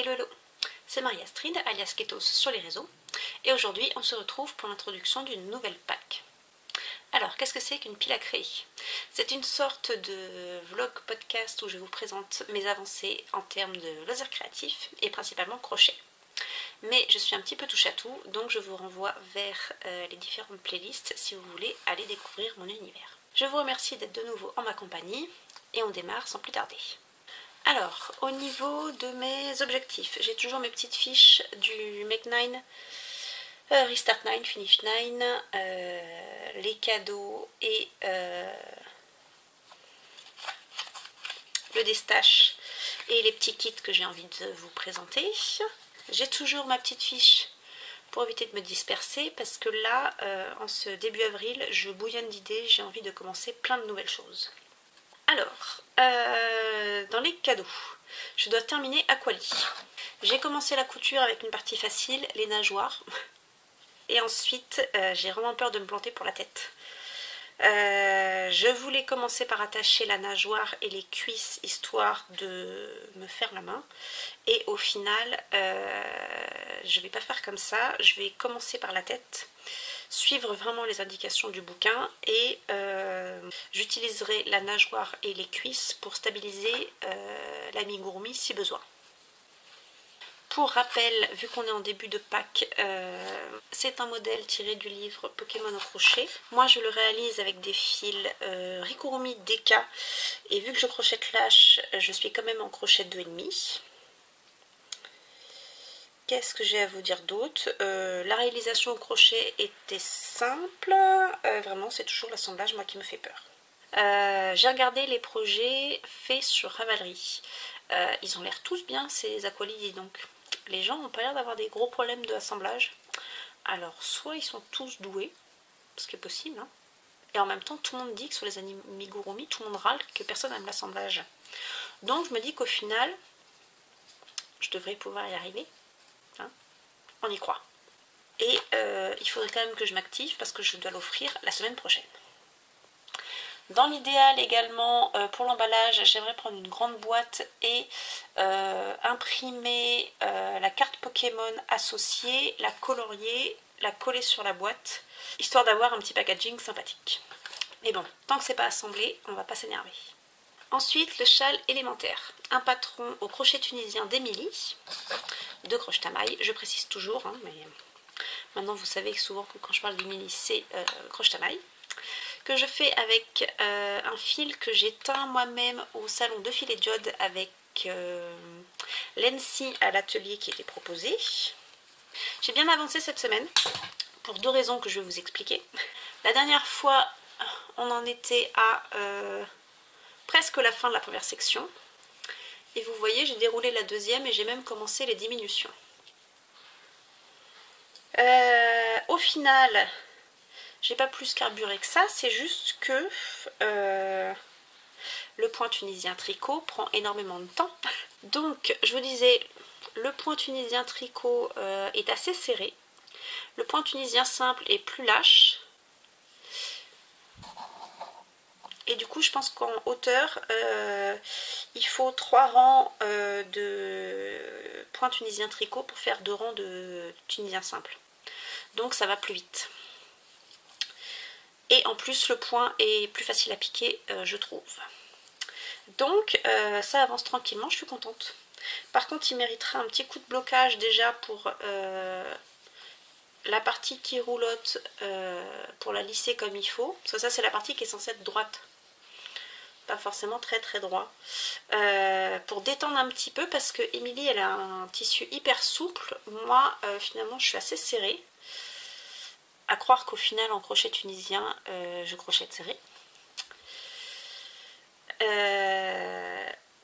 Hello, c'est Marie-Astrid, alias Ketos sur les réseaux, et aujourd'hui on se retrouve pour l'introduction d'une nouvelle pack. Alors, qu'est-ce que c'est qu'une pile à créer? C'est une sorte de vlog podcast où je vous présente mes avancées en termes de loisirs créatifs et principalement crochet. Mais je suis un petit peu touche à tout, donc je vous renvoie vers les différentes playlists si vous voulez aller découvrir mon univers. Je vous remercie d'être de nouveau en ma compagnie et on démarre sans plus tarder. Alors, au niveau de mes objectifs, j'ai toujours mes petites fiches du Make 9, Restart 9, Finish 9, les cadeaux et le destache et les petits kits que j'ai envie de vous présenter. J'ai toujours ma petite fiche pour éviter de me disperser parce que là, en ce début avril, je bouillonne d'idées, j'ai envie de commencer plein de nouvelles choses. Alors, dans les cadeaux, je dois terminer Aquali. J'ai commencé la couture avec une partie facile, les nageoires. Et ensuite, j'ai vraiment peur de me planter pour la tête. Je voulais commencer par attacher la nageoire et les cuisses, histoire de me faire la main. Et au final, je ne vais pas faire comme ça. Je vais commencer par la tête, suivre vraiment les indications du bouquin et j'utiliserai la nageoire et les cuisses pour stabiliser l'amigurumi si besoin. Pour rappel, vu qu'on est en début de pack, c'est un modèle tiré du livre Pokémon au crochet. Moi je le réalise avec des fils Rikurumi Deka et vu que je crochette lâche, je suis quand même en crochet 2,5. Qu'est-ce que j'ai à vous dire d'autre? La réalisation au crochet était simple, vraiment c'est toujours l'assemblage moi qui me fait peur. J'ai regardé les projets faits sur Ravelry. Ils ont l'air tous bien ces Aquali, donc les gens n'ont pas l'air d'avoir des gros problèmes de assemblage. Alors soit ils sont tous doués, ce qui est possible, hein, et en même temps tout le monde dit que sur les amigurumi, tout le monde râle que personne n'aime l'assemblage. Donc je me dis qu'au final, je devrais pouvoir y arriver. Hein, on y croit. Et il faudrait quand même que je m'active parce que je dois l'offrir la semaine prochaine. Dans l'idéal également, pour l'emballage, j'aimerais prendre une grande boîte et imprimer la carte Pokémon associée, la colorier, la coller sur la boîte, histoire d'avoir un petit packaging sympathique. Mais bon, tant que c'est pas assemblé, on va pas s'énerver. Ensuite, le châle élémentaire, un patron au crochet tunisien d'Emilie, de Crochetamaille, je précise toujours, hein, mais maintenant vous savez que souvent quand je parle d'Emilie, c'est Crochetamaille, que je fais avec un fil que j'ai teint moi-même au salon de Fil et Diode avec l'Ency à l'atelier qui était proposé. J'ai bien avancé cette semaine pour deux raisons que je vais vous expliquer. La dernière fois, on en était à presque la fin de la première section. Et vous voyez, j'ai déroulé la deuxième et j'ai même commencé les diminutions. Au final, j'ai pas plus carburé que ça, c'est juste que le point tunisien tricot prend énormément de temps. Donc, je vous disais, le point tunisien tricot est assez serré. Le point tunisien simple est plus lâche. Et du coup, je pense qu'en hauteur, il faut 3 rangs de point tunisien tricot pour faire 2 rangs de tunisien simple. Donc, ça va plus vite. Et en plus, le point est plus facile à piquer, je trouve. Donc, ça avance tranquillement, je suis contente. Par contre, il méritera un petit coup de blocage déjà pour la partie qui roulotte, pour la lisser comme il faut. Parce que ça, c'est la partie qui est censée être droite. Pas forcément très très droit. Pour détendre un petit peu, parce que Emilie, elle a un tissu hyper souple. Moi, finalement, je suis assez serrée. À croire qu'au final, en crochet tunisien, je crochette serré.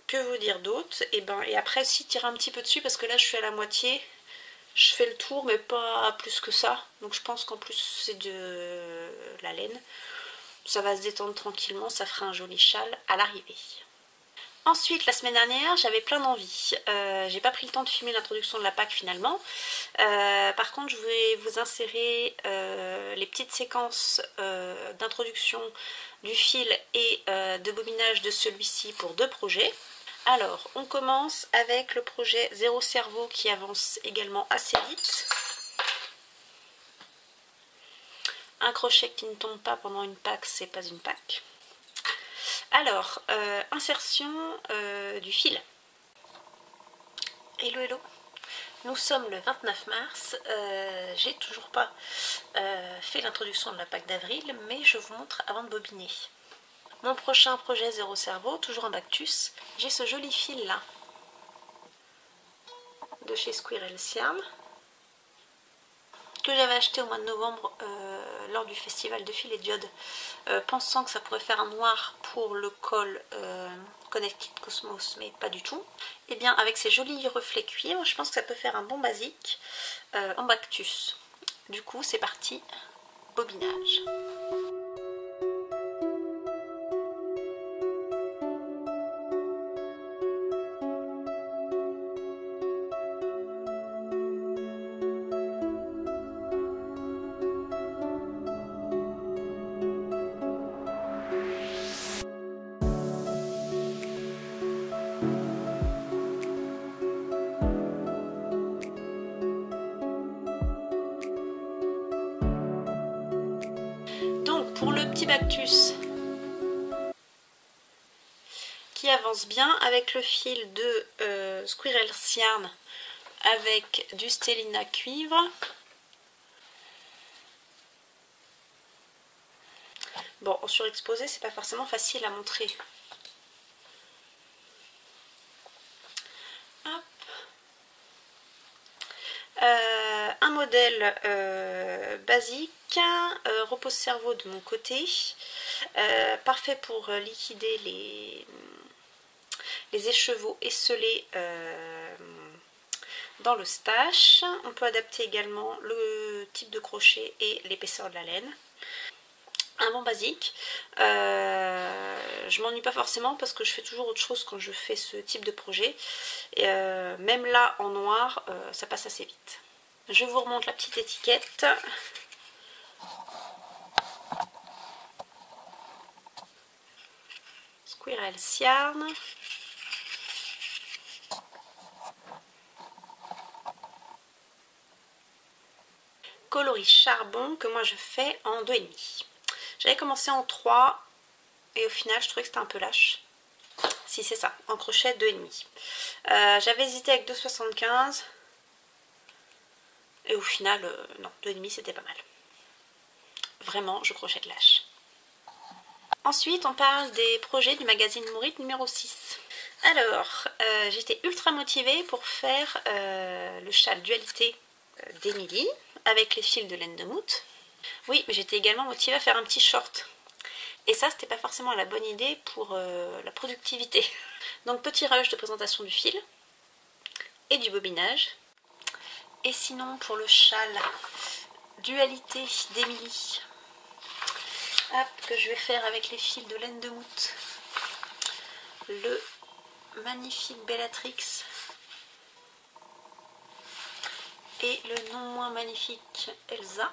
Que vous dire d'autre? Et après, si tirer un petit peu dessus, parce que là, je suis à la moitié. Je fais le tour, mais pas plus que ça. Donc, je pense qu'en plus, c'est de la laine. Ça va se détendre tranquillement. Ça fera un joli châle à l'arrivée. Ensuite, la semaine dernière, j'avais plein d'envie. J'ai pas pris le temps de filmer l'introduction de la pack finalement. Par contre, je vais vous insérer les petites séquences d'introduction du fil et de bobinage de celui-ci pour deux projets. Alors, on commence avec le projet Zéro Cerveau qui avance également assez vite. Un crochet qui ne tombe pas pendant une pack, c'est pas une pack. Alors, insertion du fil. Hello, hello. Nous sommes le 29 mars. J'ai toujours pas fait l'introduction de la pack d'avril, mais je vous montre avant de bobiner. Mon prochain projet Zéro Cerveau, toujours un Bactus. J'ai ce joli fil là de chez Squirrel Yarn que j'avais acheté au mois de novembre lors du festival de fil et diode, pensant que ça pourrait faire un noir pour le col Connected Cosmos, mais pas du tout. Et bien avec ces jolis reflets cuivre, je pense que ça peut faire un bon basique en Bactus. Du coup c'est parti, bobinage. Donc pour le petit Bactus qui avance bien avec le fil de Squirrel Yarn avec du Stellina cuivre. Bon, en surexposé, c'est pas forcément facile à montrer. Hop. Un modèle basique, repose-cerveau de mon côté, parfait pour liquider les écheveaux esselés dans le stache. On peut adapter également le type de crochet et l'épaisseur de la laine. Un bon basique. Je m'ennuie pas forcément parce que je fais toujours autre chose quand je fais ce type de projet. Et même là en noir, ça passe assez vite. Je vous remonte la petite étiquette. Squirrel Yarn. Coloris charbon que moi je fais en 2,5. J'avais commencé en 3 et au final je trouvais que c'était un peu lâche. Si c'est ça, en crochet 2,5. J'avais hésité avec 2,75 et au final non, 2,5 c'était pas mal. Vraiment, je crochette lâche. Ensuite, on parle des projets du magazine Mourite numéro 6. Alors, j'étais ultra motivée pour faire le châle dualité d'Emilie avec les fils de laine de moute. Oui, mais j'étais également motivée à faire un petit short. Et ça, c'était pas forcément la bonne idée pour la productivité. Donc, petit rush de présentation du fil et du bobinage. Et sinon, pour le châle dualité d'Emilie, que je vais faire avec les fils de laine de moute, le magnifique Bellatrix et le non moins magnifique Elsa.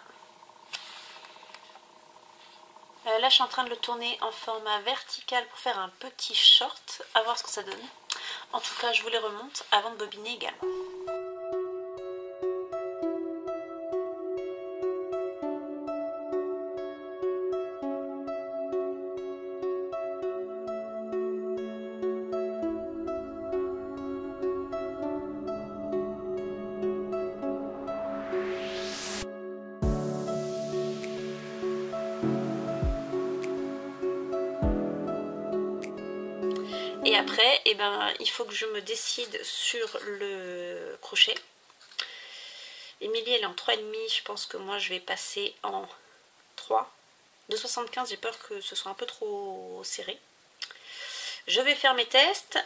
Là je suis en train de le tourner en format vertical pour faire un petit short, à voir ce que ça donne. En tout cas je vous les remonte avant de bobiner également. Et après, eh ben, il faut que je me décide sur le crochet. Emilie, elle est en 3,5. Je pense que moi, je vais passer en 3. De 75, j'ai peur que ce soit un peu trop serré. Je vais faire mes tests.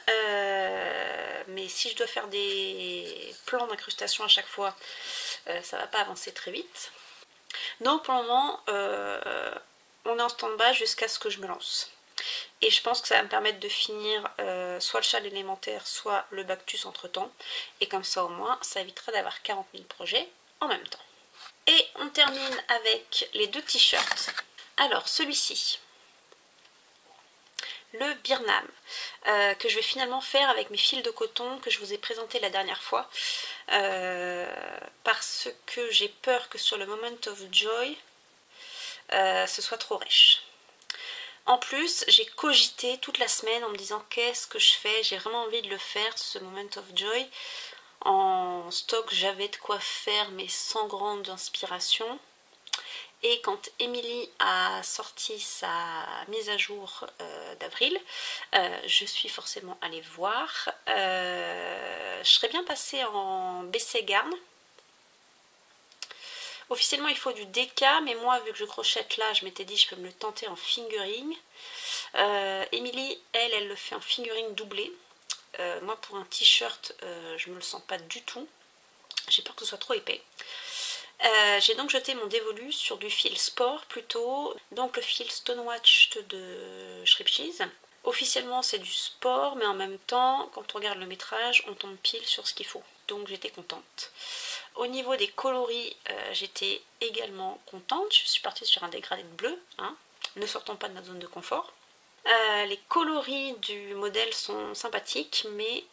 Mais si je dois faire des plans d'incrustation à chaque fois, ça va pas avancer très vite. Donc, pour le moment, on est en stand-by jusqu'à ce que je me lance. Et je pense que ça va me permettre de finir soit le châle élémentaire, soit le Bactus entre temps. Et comme ça au moins, ça évitera d'avoir 40 000 projets en même temps. Et on termine avec les deux t-shirts. Alors celui-ci, le Birnam, que je vais finalement faire avec mes fils de coton que je vous ai présenté la dernière fois, parce que j'ai peur que sur le Moment of Joy, ce soit trop rêche. En plus, j'ai cogité toute la semaine en me disant qu'est-ce que je fais, j'ai vraiment envie de le faire, ce Moment of Joy. En stock, j'avais de quoi faire, mais sans grande inspiration. Et quand Émilie a sorti sa mise à jour d'avril, je suis forcément allée voir. Je serais bien passée en BC Garn. Officiellement il faut du DK, mais moi vu que je crochette là, je m'étais dit je peux me le tenter en fingering. Émilie, elle le fait en fingering doublé. Moi pour un t-shirt, je me le sens pas du tout. J'ai peur que ce soit trop épais. J'ai donc jeté mon dévolu sur du fil sport plutôt, donc le fil Stonewatch de Shrip Cheese. Officiellement c'est du sport, mais en même temps quand on regarde le métrage on tombe pile sur ce qu'il faut, donc j'étais contente. Au niveau des coloris, j'étais également contente, je suis partie sur un dégradé de bleu, hein. Ne sortons pas de notre zone de confort. Les coloris du modèle sont sympathiques, mais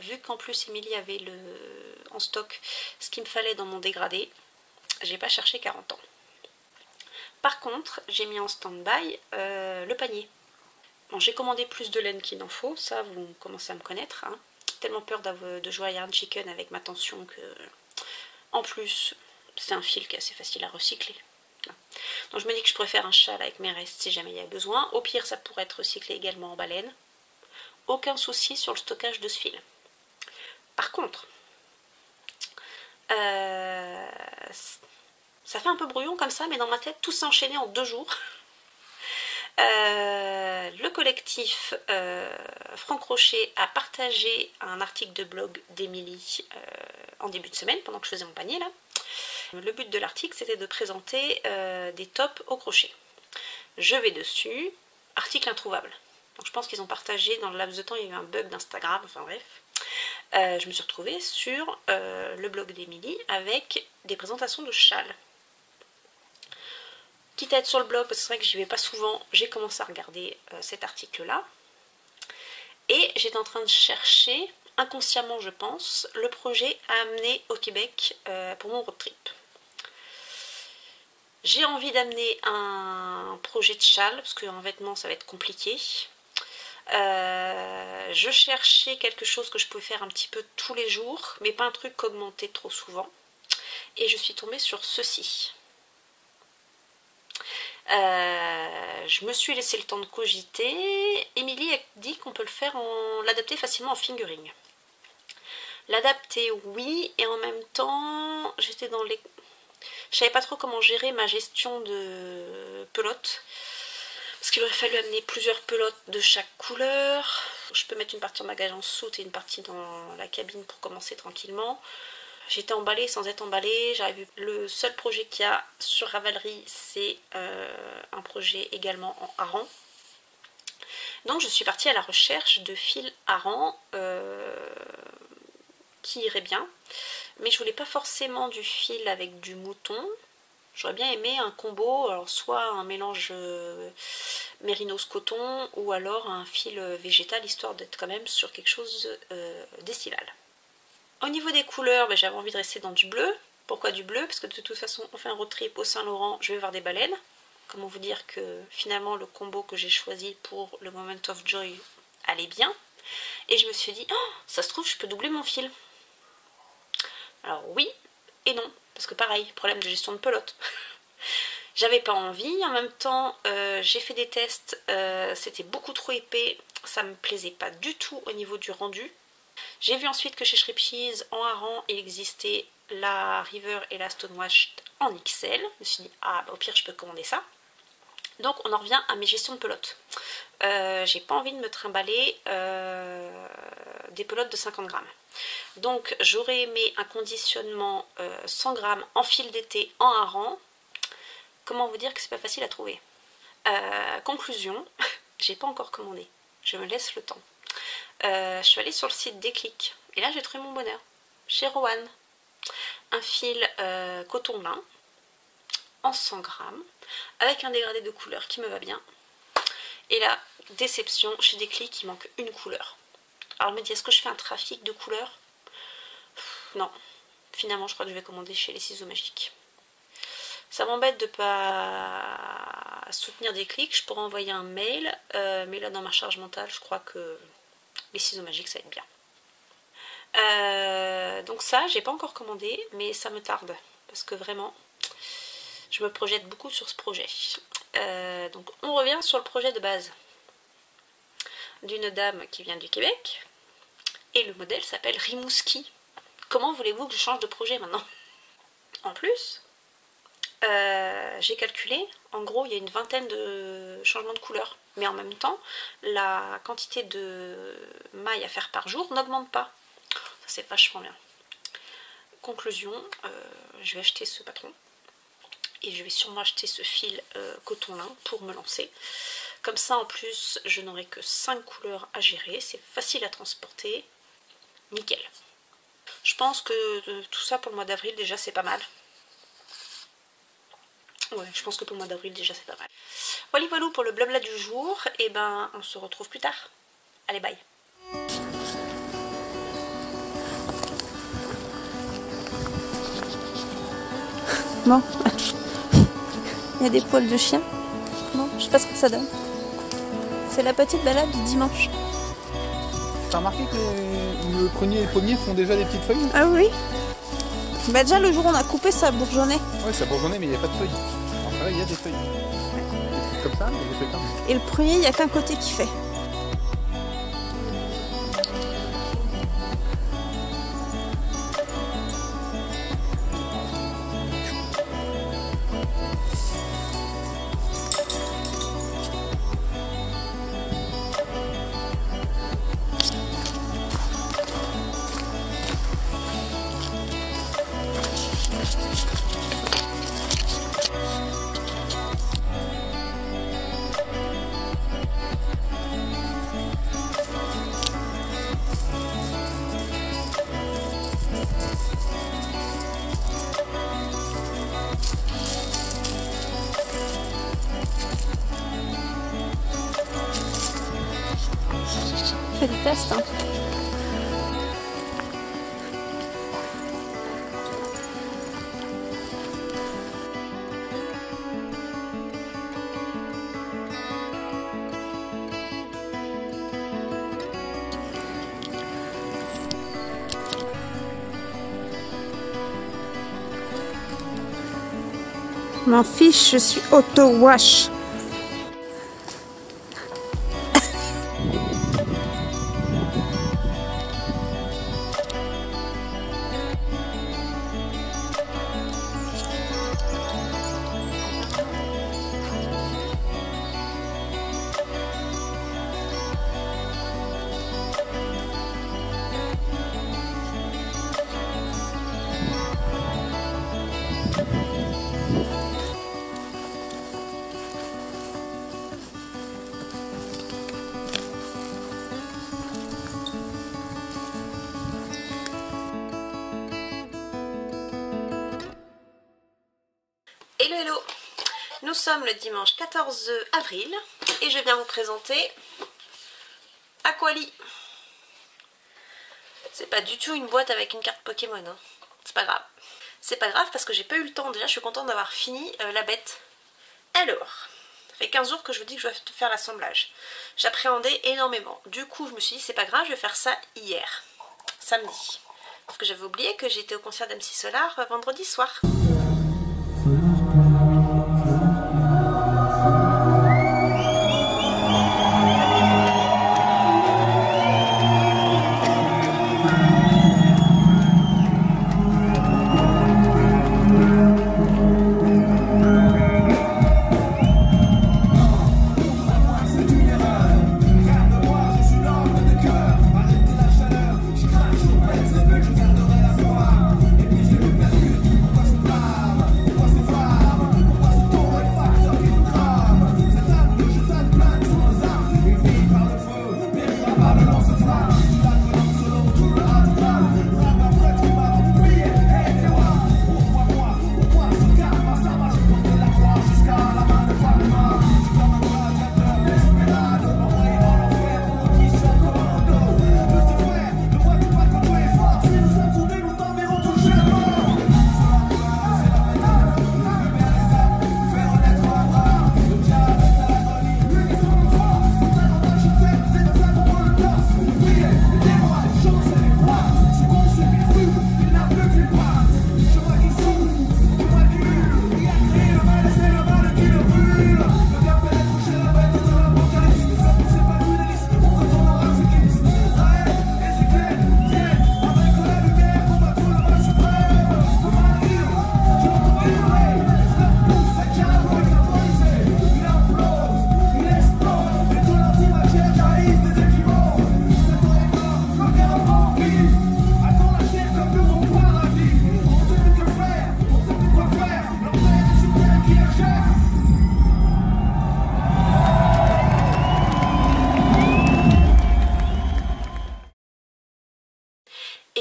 vu qu'en plus Émilie avait en stock ce qu'il me fallait dans mon dégradé, j'ai pas cherché 40 ans. Par contre, j'ai mis en stand-by le panier. Bon, j'ai commandé plus de laine qu'il n'en faut, ça vous commencez à me connaître, hein. Tellement peur de jouer à Yarn Chicken avec ma tension que, en plus, c'est un fil qui est assez facile à recycler. Donc je me dis que je pourrais faire un châle avec mes restes si jamais il y a besoin. Au pire, ça pourrait être recyclé également en baleine. Aucun souci sur le stockage de ce fil. Par contre, ça fait un peu brouillon comme ça, mais dans ma tête, tout s'est enchaîné en 2 jours. Le collectif Franck Rocher a partagé un article de blog d'Émilie en début de semaine, pendant que je faisais mon panier là. Le but de l'article, c'était de présenter des tops au crochet. Je vais dessus, article introuvable. Donc je pense qu'ils ont partagé, dans le laps de temps, il y a eu un bug d'Instagram, enfin bref. Je me suis retrouvée sur le blog d'Émilie avec des présentations de châles. Quitte à être sur le blog, parce que c'est vrai que j'y vais pas souvent, j'ai commencé à regarder cet article-là. Et j'étais en train de chercher, inconsciemment je pense, le projet à amener au Québec pour mon road trip. J'ai envie d'amener un projet de châle, parce qu'en vêtements ça va être compliqué. Je cherchais quelque chose que je pouvais faire un petit peu tous les jours, mais pas un truc augmenté trop souvent. Et je suis tombée sur ceci. Je me suis laissé le temps de cogiter. Émilie a dit qu'on peut le faire l'adapter facilement en fingering. L'adapter, oui, et en même temps, j'étais dans les... Je savais pas trop comment gérer ma gestion de pelotes. Parce qu'il aurait fallu amener plusieurs pelotes de chaque couleur. Je peux mettre une partie en bagage en soute et une partie dans la cabine pour commencer tranquillement. J'étais emballée sans être emballée. Le seul projet qu'il y a sur Ravelry, c'est un projet également en hareng. Donc je suis partie à la recherche de fils hareng qui irait bien. Mais je voulais pas forcément du fil avec du mouton. J'aurais bien aimé un combo, alors soit un mélange mérinos coton ou alors un fil végétal, histoire d'être quand même sur quelque chose d'estival. Au niveau des couleurs, j'avais envie de rester dans du bleu. Pourquoi du bleu? Parce que de toute façon, on fait un road trip au Saint-Laurent, je vais voir des baleines. Comment vous dire que finalement le combo que j'ai choisi pour le Moment of Joy allait bien. Et je me suis dit, oh, ça se trouve, je peux doubler mon fil. Alors oui et non, parce que pareil, problème de gestion de pelote. J'avais pas envie, en même temps j'ai fait des tests, c'était beaucoup trop épais, ça me plaisait pas du tout au niveau du rendu. J'ai vu ensuite que chez Shrip Cheese en hareng il existait la River et la Stonewatch en XL. Je me suis dit ah bah, au pire je peux commander ça. Donc on en revient à mes gestions de pelotes. J'ai pas envie de me trimballer des pelotes de 50 grammes. Donc j'aurais aimé un conditionnement 100 grammes en fil d'été en hareng. Comment vous dire que c'est pas facile à trouver. Conclusion, j'ai pas encore commandé. Je me laisse le temps. Je suis allée sur le site Déclic et là j'ai trouvé mon bonheur. Chez Rowan, un fil coton lin en 100 grammes avec un dégradé de couleur qui me va bien. Et là, déception, chez Déclic, il manque une couleur. Alors je me dis, est-ce que je fais un trafic de couleurs? Non. Finalement, je crois que je vais commander chez les ciseaux magiques. Ça m'embête de ne pas soutenir Déclic. Je pourrais envoyer un mail. Mais là, dans ma charge mentale, je crois que les ciseaux magiques, ça va être bien. Donc ça, j'ai pas encore commandé, mais ça me tarde. Parce que vraiment, je me projette beaucoup sur ce projet. Donc on revient sur le projet de base d'une dame qui vient du Québec. Et le modèle s'appelle Rimouski. Comment voulez-vous que je change de projet maintenant? En plus, j'ai calculé, en gros il y a une vingtaine de changements de couleur. Mais en même temps, la quantité de mailles à faire par jour n'augmente pas. Ça c'est vachement bien. Conclusion, je vais acheter ce patron. Et je vais sûrement acheter ce fil coton lin pour me lancer. Comme ça en plus, je n'aurai que 5 couleurs à gérer. C'est facile à transporter. Nickel. Je pense que tout ça pour le mois d'avril déjà c'est pas mal. Ouais, je pense que pour le mois d'avril déjà c'est pas mal. Voilà, voilà pour le blabla du jour. Et ben on se retrouve plus tard. Allez, bye. Bon. Il y a des poils de chien. Bon, je sais pas ce que ça donne. C'est la petite balade du dimanche. T'as remarqué que le prunier et le pommier font déjà des petites feuilles? Ah oui. Bah déjà le jour où on a coupé ça bourgeonnait. Ouais, ça bourgeonnait mais il n'y a pas de feuilles. Enfin là il y a des feuilles. Des trucs comme ça, mais des feuilles comme ça. Et le prunier, il n'y a qu'un côté qui fait. Fais des tests, hein. M'en fiche, je suis auto-wash. Hello hello, nous sommes le dimanche 14 avril et je viens vous présenter Aquali. C'est pas du tout une boîte avec une carte Pokémon, hein. C'est pas grave. C'est pas grave parce que j'ai pas eu le temps, déjà je suis contente d'avoir fini la bête. Alors, ça fait 15 jours que je vous dis que je dois faire l'assemblage. J'appréhendais énormément, du coup je me suis dit c'est pas grave, je vais faire ça hier, samedi. Parce que j'avais oublié que j'étais au concert d'MC Solar vendredi soir.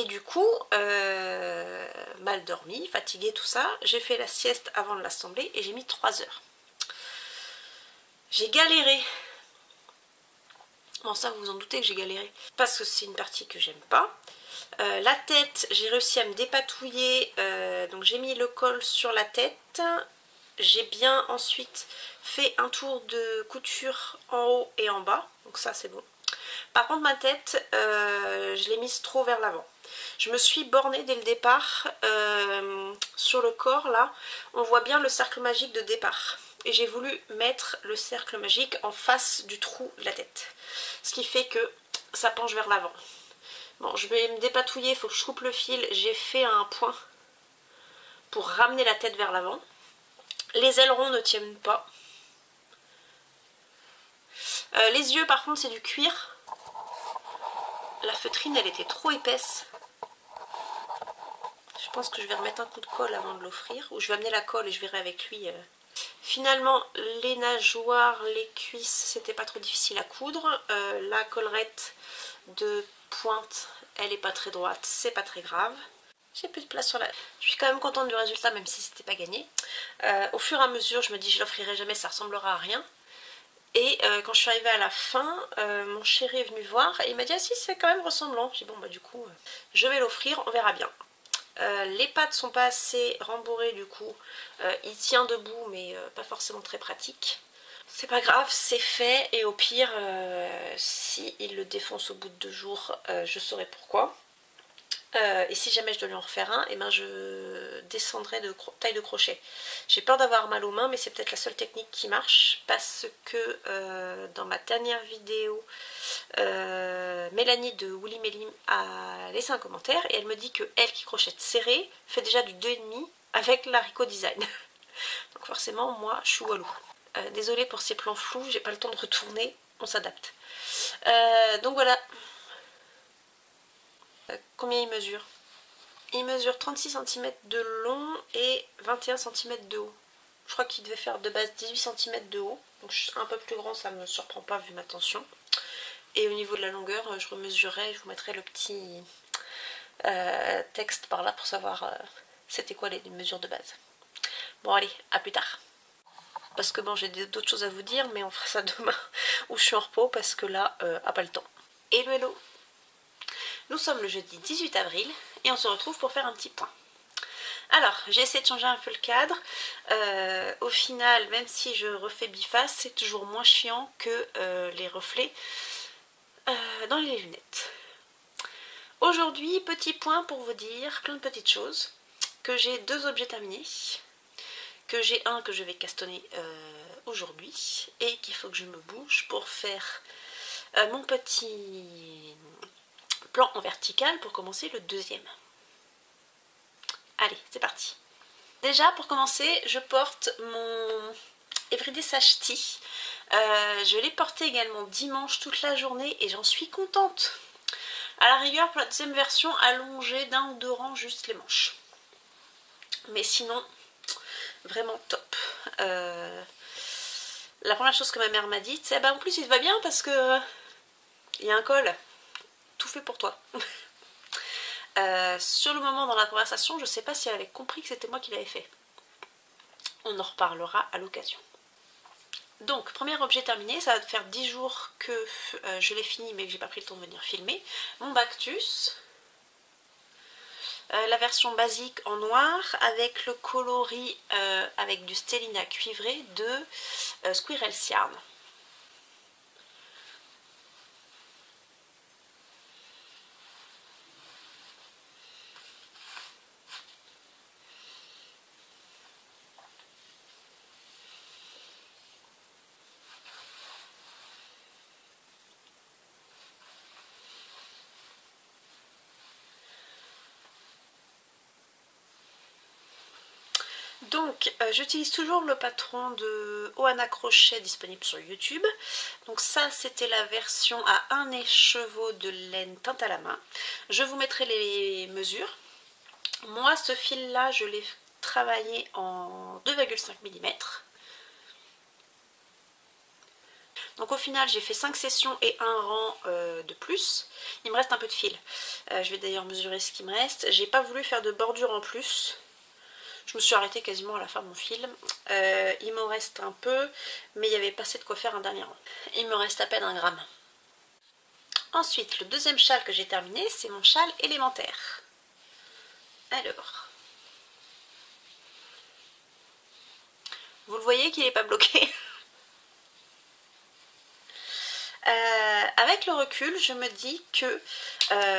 du coup, mal dormi, fatiguée, tout ça, j'ai fait la sieste avant de l'assembler et j'ai mis 3 heures. J'ai galéré. Bon, ça vous vous en doutez que j'ai galéré parce que c'est une partie que j'aime pas. La tête, j'ai réussi à me dépatouiller, donc j'ai mis le col sur la tête. J'ai bien ensuite fait un tour de couture en haut et en bas, donc ça c'est bon. Par contre ma tête, je l'ai mise trop vers l'avant. Je me suis bornée dès le départ sur le corps là, on voit bien le cercle magique de départ. Et j'ai voulu mettre le cercle magique en face du trou de la tête. Ce qui fait que ça penche vers l'avant. Bon, je vais me dépatouiller, il faut que je coupe le fil. J'ai fait un point pour ramener la tête vers l'avant. Les ailerons ne tiennent pas. Les yeux par contre c'est du cuir. La feutrine elle était trop épaisse. Je pense que je vais remettre un coup de colle avant de l'offrir. Ou je vais amener la colle et je verrai avec lui. Finalement les nageoires, les cuisses c'était pas trop difficile à coudre. La collerette de pointe elle est pas très droite, c'est pas très grave. J'ai plus de place sur la... Je suis quand même contente du résultat même si c'était pas gagné. Au fur et à mesure je me dis je l'offrirai jamais, ça ressemblera à rien. Et quand je suis arrivée à la fin, mon chéri est venu voir et il m'a dit ah si c'est quand même ressemblant. J'ai dit bon bah du coup je vais l'offrir, on verra bien. Les pattes sont pas assez rembourrées du coup, il tient debout mais pas forcément très pratique. C'est pas grave, c'est fait et au pire si il le défonce au bout de 2 jours je saurai pourquoi. Et si jamais je dois lui en refaire un, et ben je descendrai de taille de crochet. J'ai peur d'avoir mal aux mains mais c'est peut-être la seule technique qui marche parce que dans ma dernière vidéo Mélanie de Woolly Mélim a laissé un commentaire et elle me dit que elle qui crochette serré fait déjà du 2,5 avec l'Haricot Design. Donc forcément moi je suis walou. Désolée pour ces plans flous, j'ai pas le temps de retourner, on s'adapte. Donc voilà. Combien il mesure? Il mesure 36 cm de long et 21 cm de haut. Je crois qu'il devait faire de base 18 cm de haut. Donc je suis un peu plus grand, ça ne me surprend pas vu ma tension. Et au niveau de la longueur, je remesurerai, je vous mettrai le petit texte par là pour savoir c'était quoi les mesures de base. Bon allez, à plus tard. Parce que bon, j'ai d'autres choses à vous dire, mais on fera ça demain où je suis en repos parce que là, pas le temps. Hello hello. Nous sommes le jeudi 18 avril et on se retrouve pour faire un petit point. Alors, j'ai essayé de changer un peu le cadre. Au final, même si je refais biface, c'est toujours moins chiant que les reflets dans les lunettes. Aujourd'hui, petit point pour vous dire plein de petites choses. Que j'ai 2 objets terminés. Que j'ai un que je vais castonner aujourd'hui. Et qu'il faut que je me bouge pour faire mon petit plan en vertical pour commencer le 2e. Allez, c'est parti. Déjà, pour commencer, je porte mon Everyday Sash Tee. Je l'ai porté également dimanche toute la journée et j'en suis contente. À la rigueur, pour la 2e version, allonger d'1 ou 2 rangs juste les manches. Mais sinon, vraiment top. La première chose que ma mère m'a dit, c'est bah en plus il te va bien parce que il y a un col. Tout fait pour toi. Sur le moment dans la conversation, je ne sais pas si elle avait compris que c'était moi qui l'avais fait. On en reparlera à l'occasion. Donc, premier objet terminé, ça va faire 10 jours que je l'ai fini mais que j'ai pas pris le temps de venir filmer. Mon Bactus, la version basique en noir avec le coloris avec du Stellina cuivré de Squirrel's Yarn. Donc j'utilise toujours le patron de Ohana Crochet disponible sur YouTube. Donc ça c'était la version à 1 écheveau de laine teinte à la main. Je vous mettrai les mesures. Moi ce fil là je l'ai travaillé en 2,5 mm. Donc au final j'ai fait 5 sessions et un rang de plus. Il me reste un peu de fil. Je vais d'ailleurs mesurer ce qui me reste. J'ai pas voulu faire de bordure en plus. Je me suis arrêtée quasiment à la fin de mon fil. Il m'en reste un peu, mais il n'y avait pas assez de quoi faire un dernier rang. Il me reste à peine 1 gramme. Ensuite, le deuxième châle que j'ai terminé, c'est mon châle élémentaire. Alors, vous le voyez qu'il n'est pas bloqué. Avec le recul, je me dis que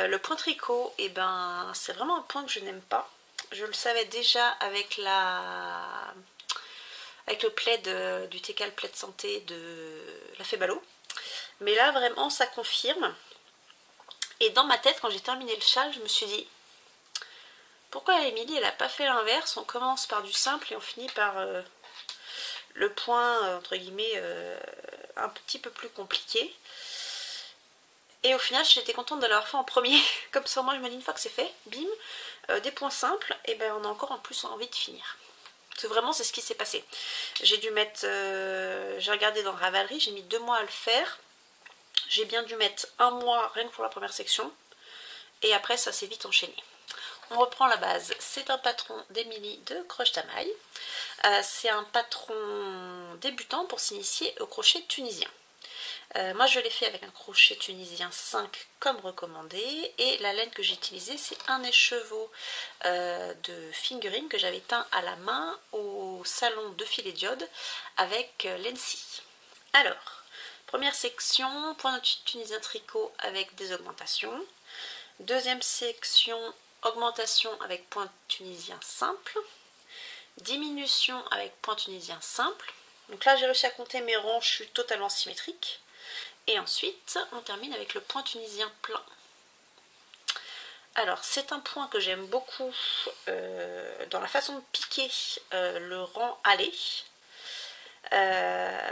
le point tricot, eh ben, c'est vraiment un point que je n'aime pas. Je le savais déjà avec le plaid du Tecale Plaid Santé de la Febalo. Mais là, vraiment, ça confirme. Et dans ma tête, quand j'ai terminé le châle, je me suis dit, pourquoi Émilie, elle n'a pas fait l'inverse? On commence par du simple et on finit par le point, entre guillemets, un petit peu plus compliqué. Et au final, j'étais contente de l'avoir fait en premier. Comme ça, moi, je me dis, une fois que c'est fait, bim, des points simples, et ben on a encore en plus envie de finir. Parce que vraiment, c'est ce qui s'est passé. J'ai dû mettre, j'ai regardé dans Ravelry, j'ai mis 2 mois à le faire. J'ai bien dû mettre 1 mois rien que pour la première section. Et après, ça s'est vite enchaîné. On reprend la base. C'est un patron d'Émilie de Crochet à Maille. C'est un patron débutant pour s'initier au crochet tunisien. Moi je l'ai fait avec un crochet tunisien 5 comme recommandé, et la laine que j'ai utilisée c'est un écheveau de fingering que j'avais teint à la main au salon de filet diode avec l'ENSI. Alors, première section, point tunisien tricot avec des augmentations. Deuxième section, augmentation avec point tunisien simple. Diminution avec point tunisien simple. Donc là j'ai réussi à compter mes rangs, je suis totalement symétrique. Et ensuite on termine avec le point tunisien plein. Alors c'est un point que j'aime beaucoup dans la façon de piquer le rang allé.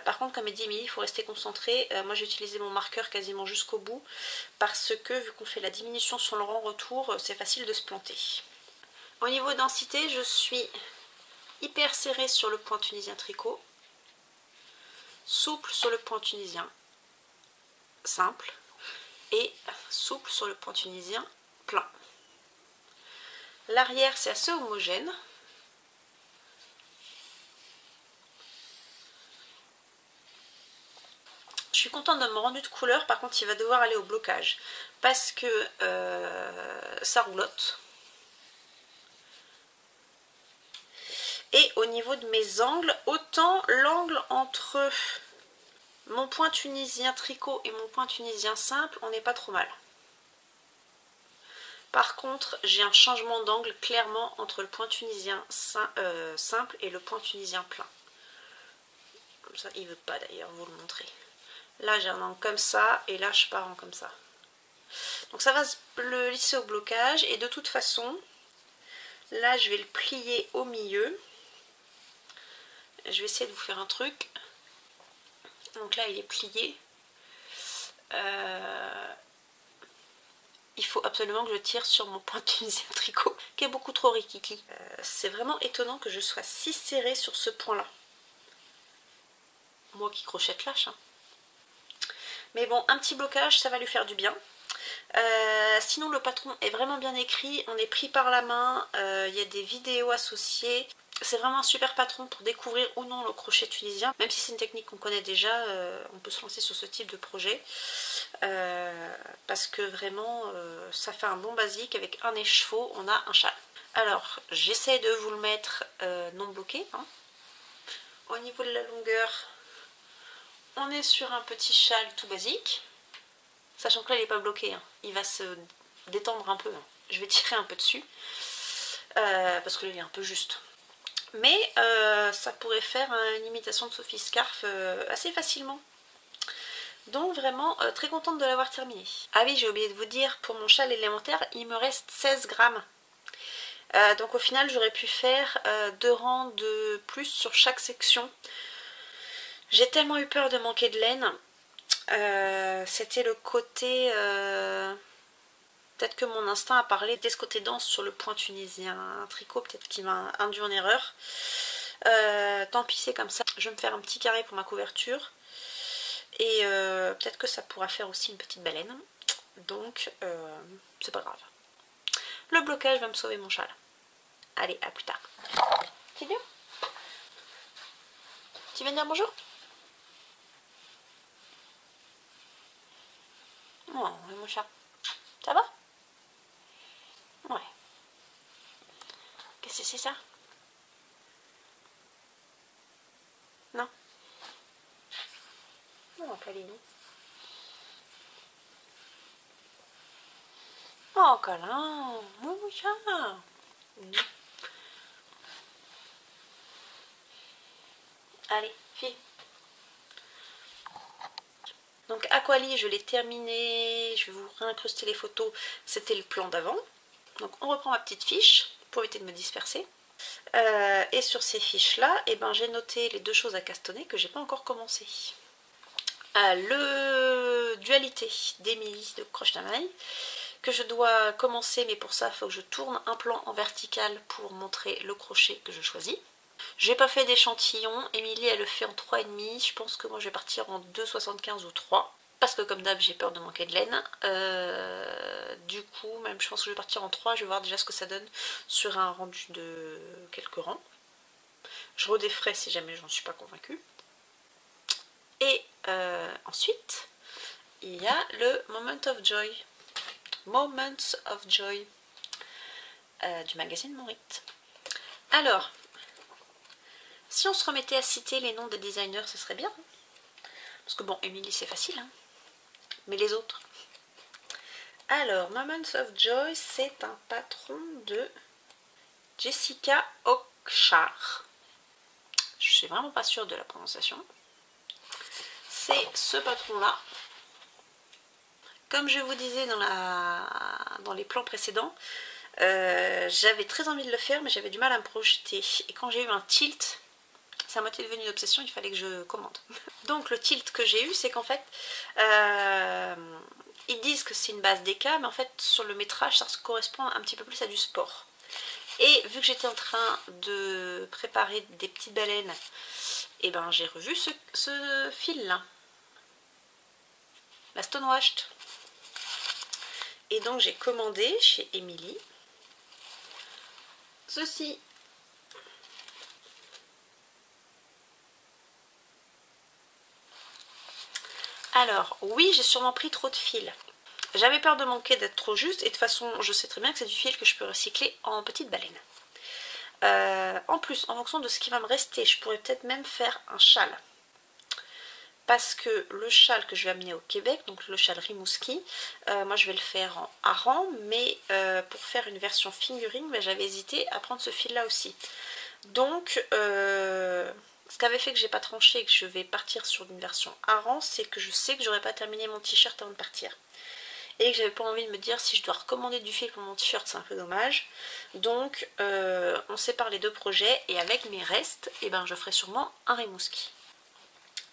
Par contre, comme dit Émilie, il faut rester concentré. Moi j'ai utilisé mon marqueur quasiment jusqu'au bout parce que vu qu'on fait la diminution sur le rang retour, c'est facile de se planter. Au niveau densité, je suis hyper serrée sur le point tunisien tricot, souple sur le point tunisien simple et souple sur le point tunisien plein. L'arrière c'est assez homogène. Je suis contente de mon rendu de couleur, par contre il va devoir aller au blocage parce que ça roulotte. Et au niveau de mes angles, autant l'angle entre mon point tunisien tricot et mon point tunisien simple, on n'est pas trop mal. Par contre, j'ai un changement d'angle clairement entre le point tunisien simple et le point tunisien plein. Comme ça, il ne veut pas d'ailleurs vous le montrer. Là, j'ai un angle comme ça et là, je pars en comme ça. Donc ça va le lisser au blocage et de toute façon, là, je vais le plier au milieu. Je vais essayer de vous faire un truc. Donc là il est plié. Il faut absolument que je tire sur mon point tunisien tricot qui est beaucoup trop rikiki. C'est vraiment étonnant que je sois si serrée sur ce point là. Moi qui crochette lâche hein. Mais bon, un petit blocage ça va lui faire du bien. Sinon le patron est vraiment bien écrit, on est pris par la main, il y a des vidéos associées. C'est vraiment un super patron pour découvrir ou non le crochet tunisien. Même si c'est une technique qu'on connaît déjà, on peut se lancer sur ce type de projet. Parce que vraiment, ça fait un bon basique. Avec un écheveau, on a un châle. Alors, j'essaie de vous le mettre non bloqué. Hein. Au niveau de la longueur, on est sur un petit châle tout basique. Sachant que là, il n'est pas bloqué. Hein. Il va se détendre un peu. Hein. Je vais tirer un peu dessus. Parce que là, il est un peu juste. Mais ça pourrait faire une imitation de Sophie Scarf assez facilement. Donc vraiment très contente de l'avoir terminé. Ah oui, j'ai oublié de vous dire, pour mon châle élémentaire, il me reste 16 grammes. Donc au final, j'aurais pu faire 2 rangs de plus sur chaque section. J'ai tellement eu peur de manquer de laine. C'était le côté... Peut-être que mon instinct a parlé dès ce côté dense sur le point tunisien tricot, peut-être qu'il m'a induit en erreur. Tant pis, c'est comme ça. Je vais me faire un petit carré pour ma couverture. Et peut-être que ça pourra faire aussi une petite baleine. Donc c'est pas grave. Le blocage va me sauver mon châle. Allez, à plus tard. Tu viens? Tu viens dire bonjour? Oh, mon chat. Ça va? Ouais. Qu'est-ce que c'est ça? Non. Non, câlinou. Oh, câlin. Mon chat. Allez, file. Donc Aquali, je l'ai terminé. Je vais vous réincruster les photos. C'était le plan d'avant. Donc on reprend ma petite fiche pour éviter de me disperser. Et sur ces fiches-là, eh ben, j'ai noté les deux choses à castonner que j'ai pas encore commencé. Le dualité d'Emilie de Croche Tamaille que je dois commencer, mais pour ça il faut que je tourne un plan en vertical pour montrer le crochet que je choisis. J'ai pas fait d'échantillon, Emilie elle le fait en 3,5, je pense que moi je vais partir en 2,75 ou 3, parce que comme d'hab j'ai peur de manquer de laine. Du coup même je pense que je vais partir en 3, je vais voir déjà ce que ça donne sur un rendu de quelques rangs. Je redéferai si jamais j'en suis pas convaincue. Et ensuite il y a le Moment of Joy. Moments of Joy du magazine Mourite. Alors, si on se remettait à citer les noms des designers, ce serait bien. Parce que bon, Emilie c'est facile, hein. Mais les autres. Alors, Moments of Joy, c'est un patron de Jessica Okshar. Je suis vraiment pas sûre de la prononciation. C'est ce patron-là. Comme je vous disais dans les plans précédents, j'avais très envie de le faire, mais j'avais du mal à me projeter. Et quand j'ai eu un tilt, ça m'a devenu une obsession, il fallait que je commande. Donc le tilt que j'ai eu, c'est qu'en fait, ils disent que c'est une base DK, mais en fait, sur le métrage, ça correspond un petit peu plus à du sport. Et vu que j'étais en train de préparer des petites baleines, et ben j'ai revu ce fil-là. La Stonewashed. Et donc j'ai commandé chez Emilie ceci. Alors oui, j'ai sûrement pris trop de fil. J'avais peur de manquer, d'être trop juste, et de toute façon je sais très bien que c'est du fil que je peux recycler en petite baleine. En plus, en fonction de ce qui va me rester, je pourrais peut-être même faire un châle. Parce que le châle que je vais amener au Québec, donc le châle Rimouski, moi je vais le faire en hareng, mais pour faire une version fingering, j'avais hésité à prendre ce fil là aussi. Donc ce qui avait fait que j'ai pas tranché et que je vais partir sur une version hareng, c'est que je sais que j'aurais pas terminé mon t-shirt avant de partir. Et que j'avais pas envie de me dire si je dois recommander du fil pour mon t-shirt, c'est un peu dommage. Donc on sépare les deux projets, et avec mes restes, eh ben, je ferai sûrement un Rimouski.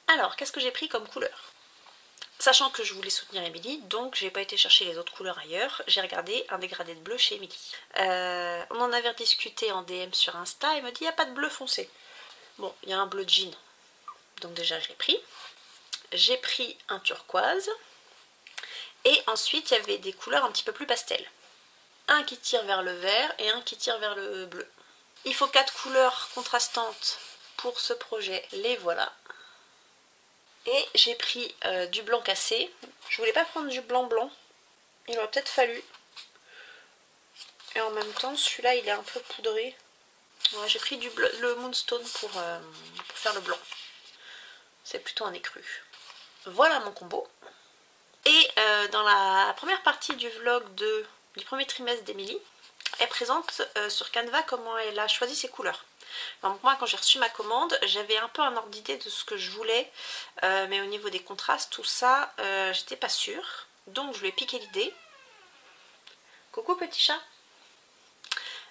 Alors, qu'est-ce que j'ai pris comme couleur? Sachant que je voulais soutenir Emilie, donc j'ai pas été chercher les autres couleurs ailleurs, j'ai regardé un dégradé de bleu chez Emilie. On en avait discuté en DM sur Insta, elle me dit il n'y a pas de bleu foncé. Bon, il y a un bleu jean, donc déjà je l'ai pris. J'ai pris un turquoise, et ensuite il y avait des couleurs un petit peu plus pastel. Un qui tire vers le vert et un qui tire vers le bleu. Il faut 4 couleurs contrastantes pour ce projet, les voilà. Et j'ai pris du blanc cassé. Je voulais pas prendre du blanc blanc. Il aurait peut-être fallu. Et en même temps, celui-là, il est un peu poudré. Ouais, j'ai pris le Moonstone pour faire le blanc. C'est plutôt un écru. Voilà mon combo. Et dans la première partie du vlog du premier trimestre d'Emilie, elle présente sur Canva comment elle a choisi ses couleurs. Donc moi quand j'ai reçu ma commande, j'avais un peu un ordre d'idée de ce que je voulais, mais au niveau des contrastes, tout ça, j'étais pas sûre. Donc je lui ai piqué l'idée. Coucou petit chat.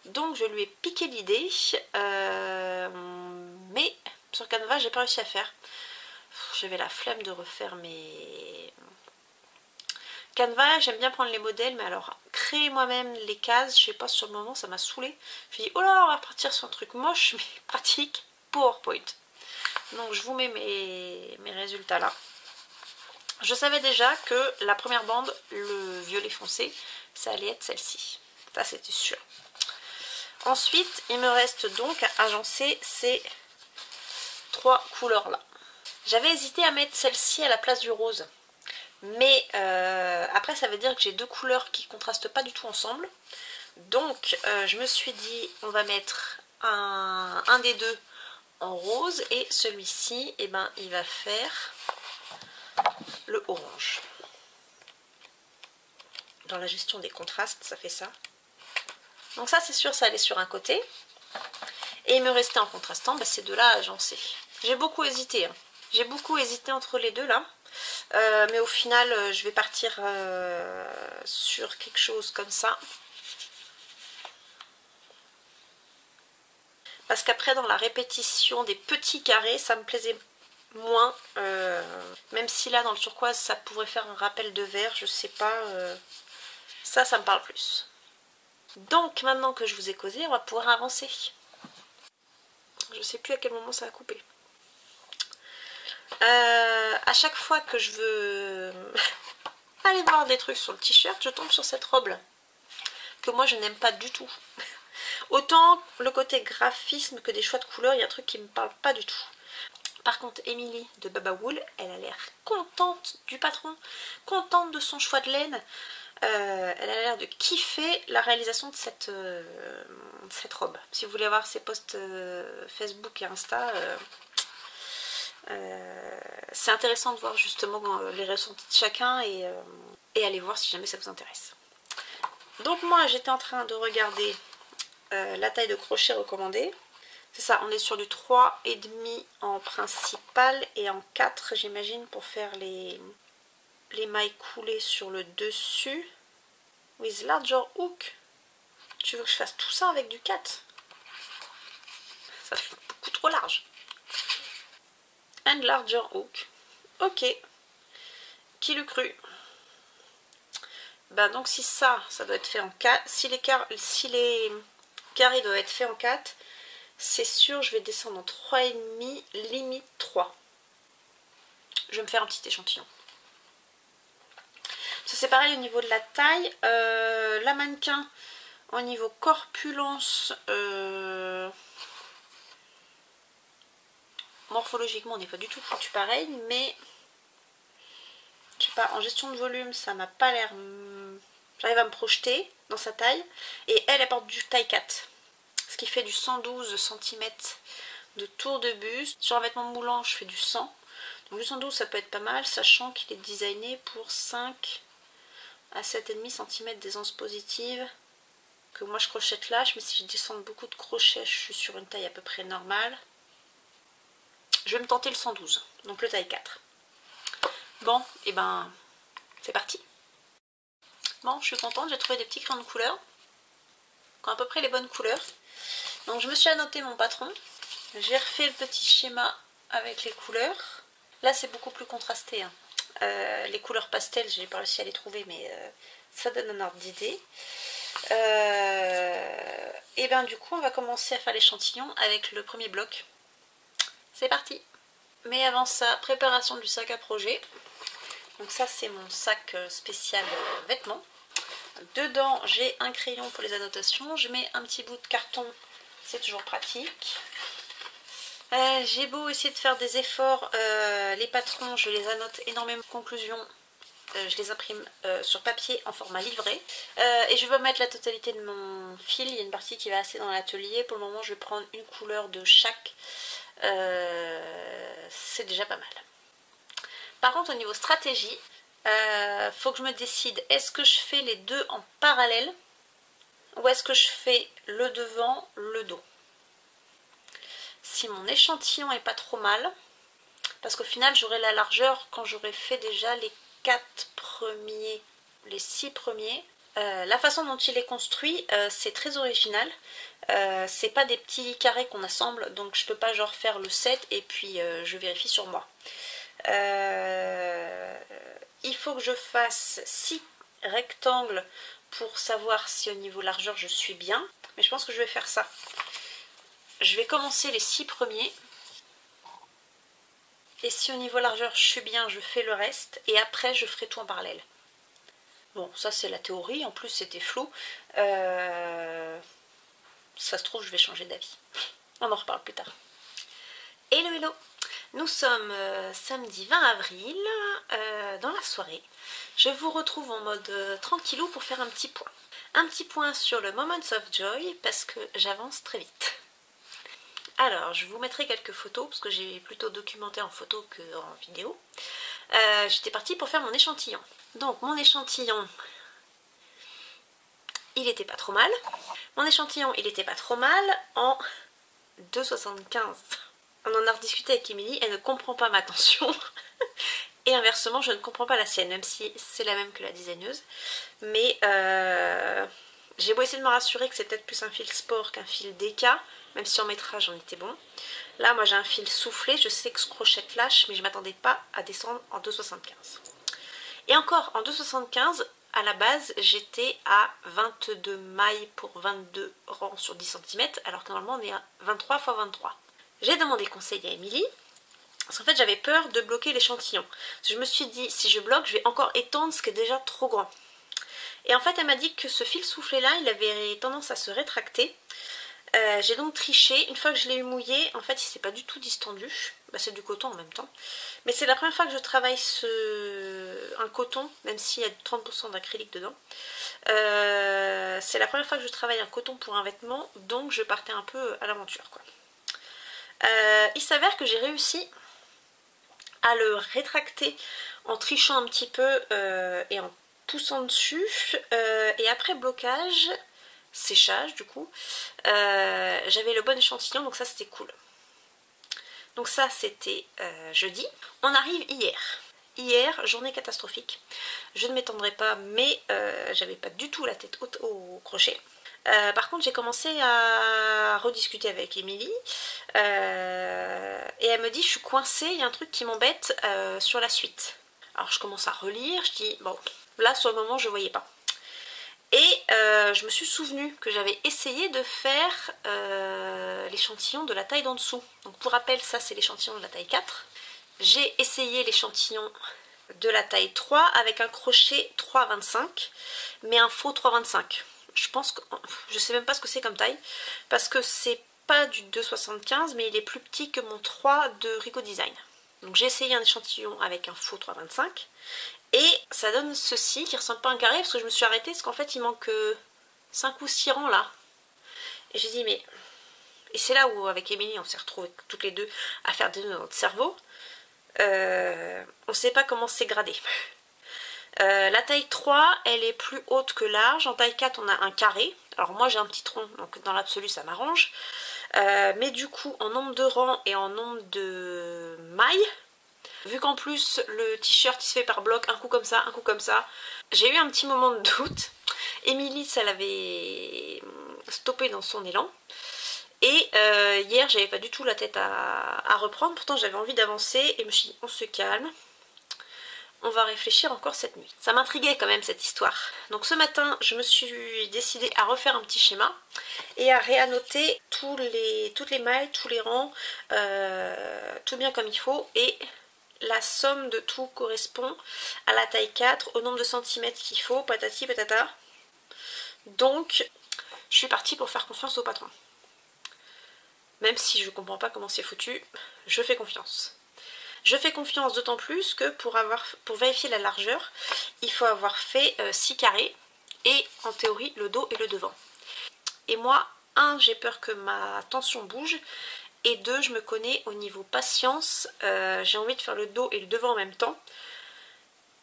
Donc je lui ai piqué l'idée, mais sur Canva j'ai pas réussi à faire. J'avais la flemme de refaire mes... Canva, j'aime bien prendre les modèles, mais alors créer moi-même les cases, je sais pas, sur le moment ça m'a saoulée. Je me dis oh là on va repartir sur un truc moche mais pratique, PowerPoint. Donc je vous mets mes résultats là. Je savais déjà que la première bande, le violet foncé, ça allait être celle-ci. Ça c'était sûr. Ensuite, il me reste donc à agencer ces 3 couleurs là. J'avais hésité à mettre celle-ci à la place du rose. Mais après ça veut dire que j'ai 2 couleurs qui contrastent pas du tout ensemble. Donc je me suis dit on va mettre un des deux en rose. Et celui-ci, eh ben, il va faire le orange. Dans la gestion des contrastes, ça fait ça. Donc ça c'est sûr, ça allait sur un côté. Et il me restait en contrastant ces deux-là à agencer. J'ai beaucoup hésité. Hein. J'ai beaucoup hésité entre les deux là. Mais au final, je vais partir sur quelque chose comme ça. Parce qu'après, dans la répétition des petits carrés, ça me plaisait moins. Même si là, dans le turquoise, ça pourrait faire un rappel de vert, je sais pas. Ça me parle plus. Donc, maintenant que je vous ai causé, on va pouvoir avancer. Je sais plus à quel moment ça a coupé. À chaque fois que je veux aller voir des trucs sur le t-shirt, je tombe sur cette robe là, que moi je n'aime pas du tout. Autant le côté graphisme que des choix de couleurs, il y a un truc qui me parle pas du tout. Par contre, Émilie de Baba Wool, elle a l'air contente du patron, contente de son choix de laine. Elle a l'air de kiffer la réalisation de cette robe. Si vous voulez voir ses posts Facebook et Insta, c'est intéressant de voir justement les ressentis de chacun et aller voir si jamais ça vous intéresse. Donc moi j'étais en train de regarder la taille de crochet recommandée. C'est ça, on est sur du 3,5 en principal et en 4 j'imagine pour faire les mailles coulées sur le dessus. With larger hook. Tu veux que je fasse tout ça avec du 4? Ça fait beaucoup trop large. And larger hook. Ok. Qui l'eût cru? Ben donc si ça doit être fait en 4. Si les carrés doivent être faits en 4, c'est sûr je vais descendre en 3,5, limite 3. Je vais me faire un petit échantillon. C'est pareil au niveau de la taille. La mannequin, au niveau corpulence, morphologiquement on n'est pas du tout foutu pareil, mais je sais pas, en gestion de volume ça m'a pas l'air... J'arrive à me projeter dans sa taille. Et elle porte du taille 4, ce qui fait du 112 cm de tour de buste. Sur un vêtement moulant je fais du 100. Donc du 112 ça peut être pas mal, sachant qu'il est designé pour 5 à 7,5 cm d'aisance positive, que moi je crochette lâche, mais si je descends beaucoup de crochets, je suis sur une taille à peu près normale. Je vais me tenter le 112, donc le taille 4. Bon, et ben, c'est parti. Bon, je suis contente, j'ai trouvé des petits crayons de couleur, qui ont à peu près les bonnes couleurs. Donc je me suis annoté mon patron, j'ai refait le petit schéma avec les couleurs. Là c'est beaucoup plus contrasté, hein. Les couleurs pastel, j'ai pas réussi à les trouver, mais ça donne un ordre d'idée. Et bien du coup on va commencer à faire l'échantillon avec le premier bloc. C'est parti. Mais avant ça, préparation du sac à projet. Donc ça c'est mon sac spécial vêtements. Dedans j'ai un crayon pour les annotations, je mets un petit bout de carton, c'est toujours pratique. J'ai beau essayer de faire des efforts, les patrons je les annote énormément. Conclusion, je les imprime sur papier en format livret. Et je vais mettre la totalité de mon fil, il y a une partie qui va assez dans l'atelier. Pour le moment je vais prendre une couleur de chaque, c'est déjà pas mal. Par contre au niveau stratégie, faut que je me décide, est-ce que je fais les deux en parallèle ou est-ce que je fais le devant, le dos? Si mon échantillon est pas trop mal, parce qu'au final j'aurai la largeur quand j'aurai fait déjà les 6 premiers. La façon dont il est construit, c'est très original. C'est pas des petits carrés qu'on assemble, donc je peux pas genre faire le 7 et puis je vérifie sur moi. Il faut que je fasse 6 rectangles pour savoir si au niveau largeur je suis bien, mais je pense que je vais faire ça. Je vais commencer les 6 premiers Et si au niveau largeur je suis bien, je fais le reste et après je ferai tout en parallèle. Bon, ça c'est la théorie, en plus c'était flou. Ça se trouve, je vais changer d'avis. On en reparle plus tard. Hello, hello! Nous sommes samedi 20 avril, dans la soirée. Je vous retrouve en mode tranquillou pour faire un petit point. Un petit point sur le Moments of Joy parce que j'avance très vite. Alors, je vous mettrai quelques photos parce que j'ai plutôt documenté en photo qu'en vidéo. J'étais partie pour faire mon échantillon. Donc, mon échantillon, il était pas trop mal. Mon échantillon, il était pas trop mal en 2,75. On en a rediscuté avec Émilie, elle ne comprend pas ma tension. Et inversement, je ne comprends pas la sienne, même si c'est la même que la designeuse. Mais j'ai beau essayer de me rassurer que c'est peut-être plus un fil sport qu'un fil DK, même si en métrage on était bon. Là, moi j'ai un fil soufflé, je sais que ce crochet lâche, mais je ne m'attendais pas à descendre en 2,75. Et encore, en 2,75, à la base, j'étais à 22 mailles pour 22 rangs sur 10 cm, alors que normalement on est à 23 x 23. J'ai demandé conseil à Émilie, parce qu'en fait j'avais peur de bloquer l'échantillon. Je me suis dit, si je bloque, je vais encore étendre ce qui est déjà trop grand. Et en fait elle m'a dit que ce fil soufflé là, il avait tendance à se rétracter. J'ai donc triché, une fois que je l'ai eu mouillé, en fait il s'est pas du tout distendu. Bah, c'est du coton en même temps. Mais c'est la première fois que je travaille un coton, même s'il y a 30% d'acrylique dedans. C'est la première fois que je travaille un coton pour un vêtement, donc je partais un peu à l'aventure, quoi. Il s'avère que j'ai réussi à le rétracter en trichant un petit peu et en poussant dessus. Et après blocage, séchage du coup, j'avais le bon échantillon, donc ça c'était cool. Donc ça c'était jeudi. On arrive hier. Hier, journée catastrophique. Je ne m'étendrai pas, mais j'avais pas du tout la tête haute au crochet. Par contre, j'ai commencé à rediscuter avec Émilie et elle me dit je suis coincée, il y a un truc qui m'embête sur la suite. Alors je commence à relire, je dis bon, là sur le moment je voyais pas. Et je me suis souvenue que j'avais essayé de faire l'échantillon de la taille d'en dessous. Donc pour rappel, ça c'est l'échantillon de la taille 4. J'ai essayé l'échantillon de la taille 3 avec un crochet 3,25 mais un faux 3,25. Je pense que je sais même pas ce que c'est comme taille parce que c'est pas du 2,75 mais il est plus petit que mon 3 de Rico Design. Donc j'ai essayé un échantillon avec un faux 3,25 et ça donne ceci qui ressemble pas à un carré parce que je me suis arrêtée parce qu'en fait il manque 5 ou 6 rangs là. Et j'ai dit mais... Et c'est là où avec Émilie on s'est retrouvées toutes les deux à faire des nœuds dans notre cerveau. On sait pas comment c'est gradé. La taille 3 elle est plus haute que large. En taille 4 on a un carré. Alors moi j'ai un petit tronc donc dans l'absolu ça m'arrange. Mais du coup en nombre de rangs et en nombre de mailles, vu qu'en plus le t-shirt il se fait par bloc, un coup comme ça, un coup comme ça, j'ai eu un petit moment de doute. Émilie ça l'avait stoppé dans son élan. Et hier j'avais pas du tout la tête à reprendre, pourtant j'avais envie d'avancer et je me suis dit on se calme. On va réfléchir encore cette nuit. Ça m'intriguait quand même cette histoire. Donc ce matin, je me suis décidée à refaire un petit schéma et à réannoter toutes les mailles, tous les rangs, tout bien comme il faut. Et la somme de tout correspond à la taille 4, au nombre de centimètres qu'il faut, patati patata. Donc je suis partie pour faire confiance au patron. Même si je comprends pas comment c'est foutu, je fais confiance. Je fais confiance d'autant plus que pour vérifier la largeur, il faut avoir fait 6 carrés et en théorie le dos et le devant. Et moi, 1, j'ai peur que ma tension bouge et 2, je me connais au niveau patience, j'ai envie de faire le dos et le devant en même temps.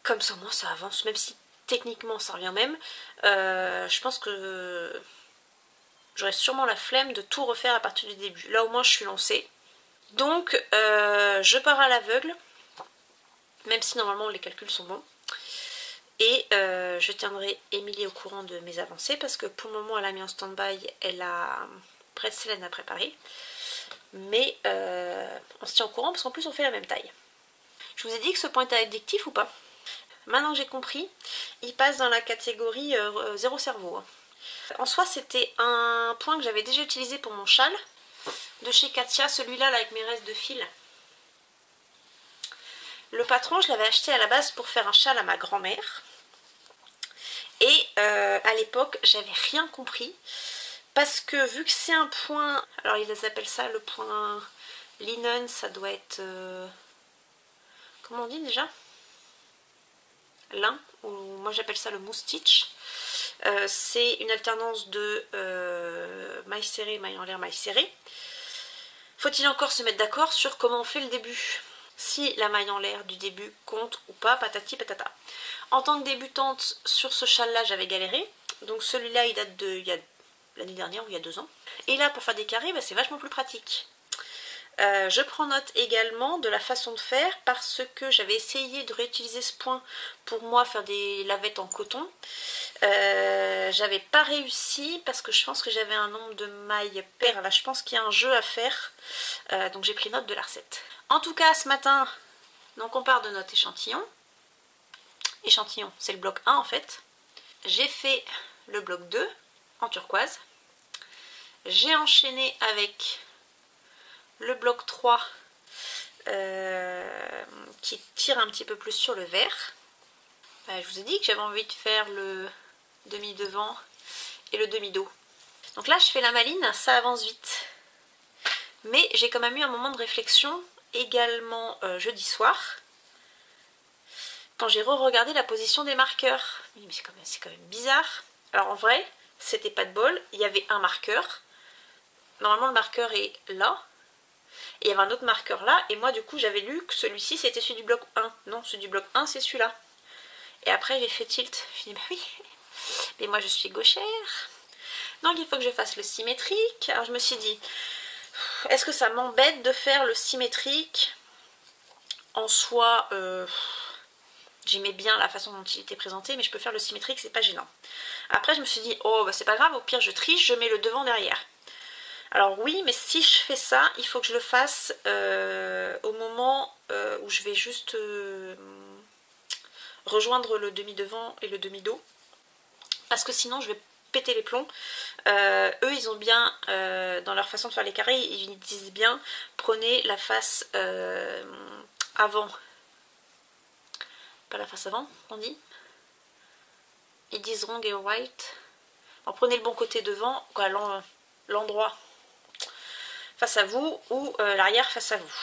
Comme ça, moi, ça avance, même si techniquement ça revient même. Je pense que j'aurai sûrement la flemme de tout refaire à partir du début. Là, au moins, je suis lancée. Donc je pars à l'aveugle, même si normalement les calculs sont bons. Et je tiendrai Émilie au courant de mes avancées parce que pour le moment elle a mis en stand-by, elle a Bretzelène à préparer. Mais on se tient au courant parce qu'en plus on fait la même taille. Je vous ai dit que ce point était addictif ou pas? Maintenant que j'ai compris, il passe dans la catégorie zéro cerveau. En soi c'était un point que j'avais déjà utilisé pour mon châle de chez Katia, celui-là là, avec mes restes de fil. Le patron, je l'avais acheté à la base pour faire un châle à ma grand-mère. Et à l'époque, j'avais rien compris. Parce que vu que c'est un point... Alors ils appellent ça le point linen, ça doit être... comment on dit déjà? Lin, ou moi j'appelle ça le mousse stitch. C'est une alternance de maille serrée, maille en l'air, maille serrée. Faut-il encore se mettre d'accord sur comment on fait le début? Si la maille en l'air du début compte ou pas, patati patata. En tant que débutante, sur ce châle-là, j'avais galéré. Donc celui-là, il date de l'année dernière ou il y a 2 ans. Et là, pour faire des carrés, bah, c'est vachement plus pratique. Je prends note également de la façon de faire parce que j'avais essayé de réutiliser ce point pour moi faire des lavettes en coton. J'avais pas réussi parce que je pense que j'avais un nombre de mailles paires. Là, je pense qu'il y a un jeu à faire. Donc j'ai pris note de la recette. En tout cas, ce matin, donc on part de notre échantillon. Échantillon, c'est le bloc 1 en fait. J'ai fait le bloc 2 en turquoise. J'ai enchaîné avec le bloc 3 qui tire un petit peu plus sur le vert. Je vous ai dit que j'avais envie de faire le demi-devant et le demi-dos. Donc là je fais la maline, ça avance vite. Mais j'ai quand même eu un moment de réflexion également jeudi soir. Quand j'ai re-regardé la position des marqueurs. Mais c'est quand même bizarre. Alors en vrai, c'était pas de bol, il y avait un marqueur. Normalement le marqueur est là. Et il y avait un autre marqueur là, et moi du coup j'avais lu que celui-ci c'était celui du bloc 1. Non, celui du bloc 1 c'est celui-là. Et après j'ai fait tilt. Je me suis dit bah oui, mais moi je suis gauchère. Donc il faut que je fasse le symétrique. Alors je me suis dit, est-ce que ça m'embête de faire le symétrique? En soi, j'aimais bien la façon dont il était présenté, mais je peux faire le symétrique, c'est pas gênant. Après je me suis dit, oh bah c'est pas grave, au pire je triche, je mets le devant derrière. Alors oui, mais si je fais ça, il faut que je le fasse au moment où je vais juste rejoindre le demi-devant et le demi-dos. Parce que sinon je vais péter les plombs. Eux, ils ont bien, dans leur façon de faire les carrés, ils disent bien, prenez la face avant. Pas la face avant, on dit. Ils disent wrong et right. Alors, prenez le bon côté devant, quoi, l'endroit face à vous ou l'arrière face à vous.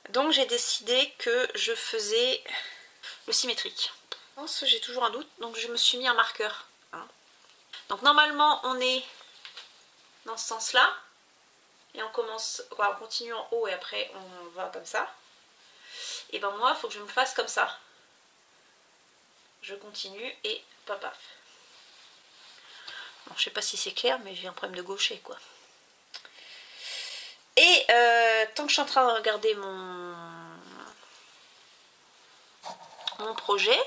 Donc j'ai décidé que je faisais le symétrique. J'ai toujours un doute, donc je me suis mis un marqueur. Donc normalement on est dans ce sens là et on commence, on continue en haut et après on va comme ça. Et ben moi il faut que je me fasse comme ça. Je continue et paf. Bon, je sais pas si c'est clair, mais j'ai un problème de gaucher quoi. Et tant que je suis en train de regarder mon projet,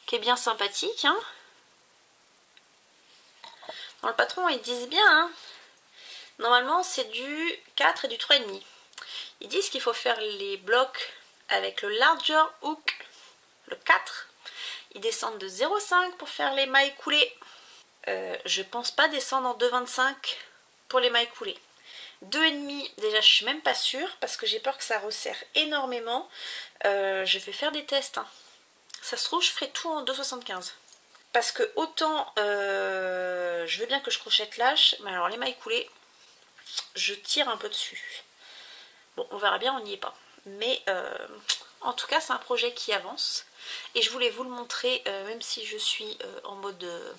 qui est bien sympathique, hein. Dans le patron, ils disent bien, hein. Normalement, c'est du 4 et du 3,5. Ils disent qu'il faut faire les blocs avec le larger hook, le 4. Ils descendent de 0,5 pour faire les mailles coulées. Je pense pas descendre en 2,25 pour les mailles coulées. 2,5, déjà je suis même pas sûre parce que j'ai peur que ça resserre énormément. Je vais faire des tests, hein. Ça se trouve je ferai tout en 2,75 parce que autant je veux bien que je crochette lâche, mais alors les mailles coulées je tire un peu dessus. Bon, on verra bien, on n'y est pas, mais en tout cas c'est un projet qui avance et je voulais vous le montrer, même si je suis en mode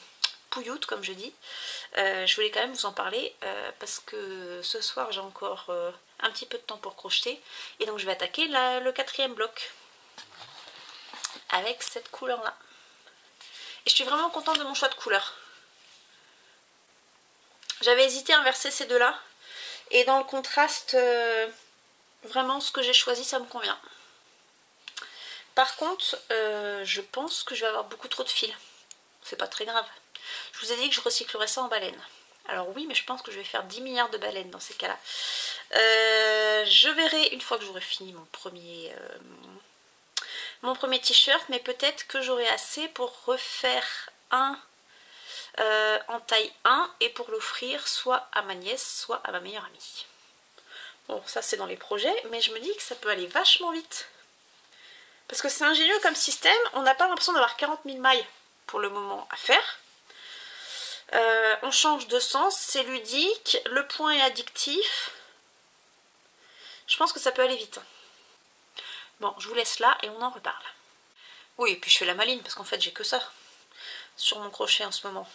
pouilloute comme je dis. Je voulais quand même vous en parler parce que ce soir j'ai encore un petit peu de temps pour crocheter et donc je vais attaquer le 4e bloc avec cette couleur là et je suis vraiment contente de mon choix de couleur. J'avais hésité à inverser ces deux là et dans le contraste vraiment ce que j'ai choisi ça me convient. Par contre je pense que je vais avoir beaucoup trop de fils, c'est pas très grave. Je vous ai dit que je recyclerais ça en baleine. Alors oui, mais je pense que je vais faire 10 milliards de baleines dans ces cas-là. Je verrai une fois que j'aurai fini mon premier t-shirt, mais peut-être que j'aurai assez pour refaire un en taille 1 et pour l'offrir soit à ma nièce, soit à ma meilleure amie. Bon, ça c'est dans les projets, mais je me dis que ça peut aller vachement vite. Parce que c'est ingénieux comme système, on n'a pas l'impression d'avoir 40 000 mailles pour le moment à faire. On change de sens, c'est ludique, le point est addictif. Je pense que ça peut aller vite. Bon, je vous laisse là et on en reparle. Oui, et puis je fais la maline parce qu'en fait j'ai que ça sur mon crochet en ce moment.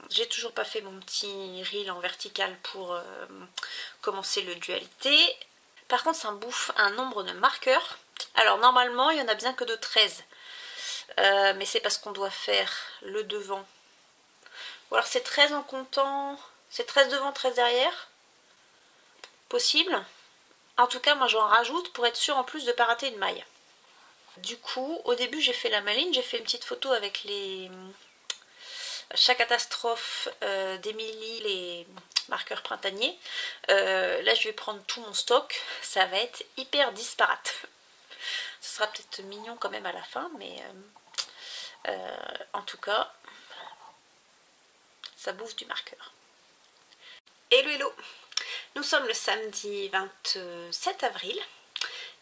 J'ai toujours pas fait mon petit reel en vertical pour commencer le dualité. Par contre ça me bouffe un nombre de marqueurs. Alors normalement il y en a bien que de 13. Mais c'est parce qu'on doit faire le devant. Ou alors c'est 13 en comptant... C'est 13 devant, 13 derrière. Possible. En tout cas moi j'en rajoute pour être sûre en plus de ne pas rater une maille. Du coup au début j'ai fait la maline, j'ai fait une petite photo avec les... Chaque catastrophe d'Emilie, les marqueurs printaniers. Là je vais prendre tout mon stock, ça va être hyper disparate. Ce sera peut-être mignon quand même à la fin, mais en tout cas ça bouffe du marqueur. Hello hello, nous sommes le samedi 27 avril,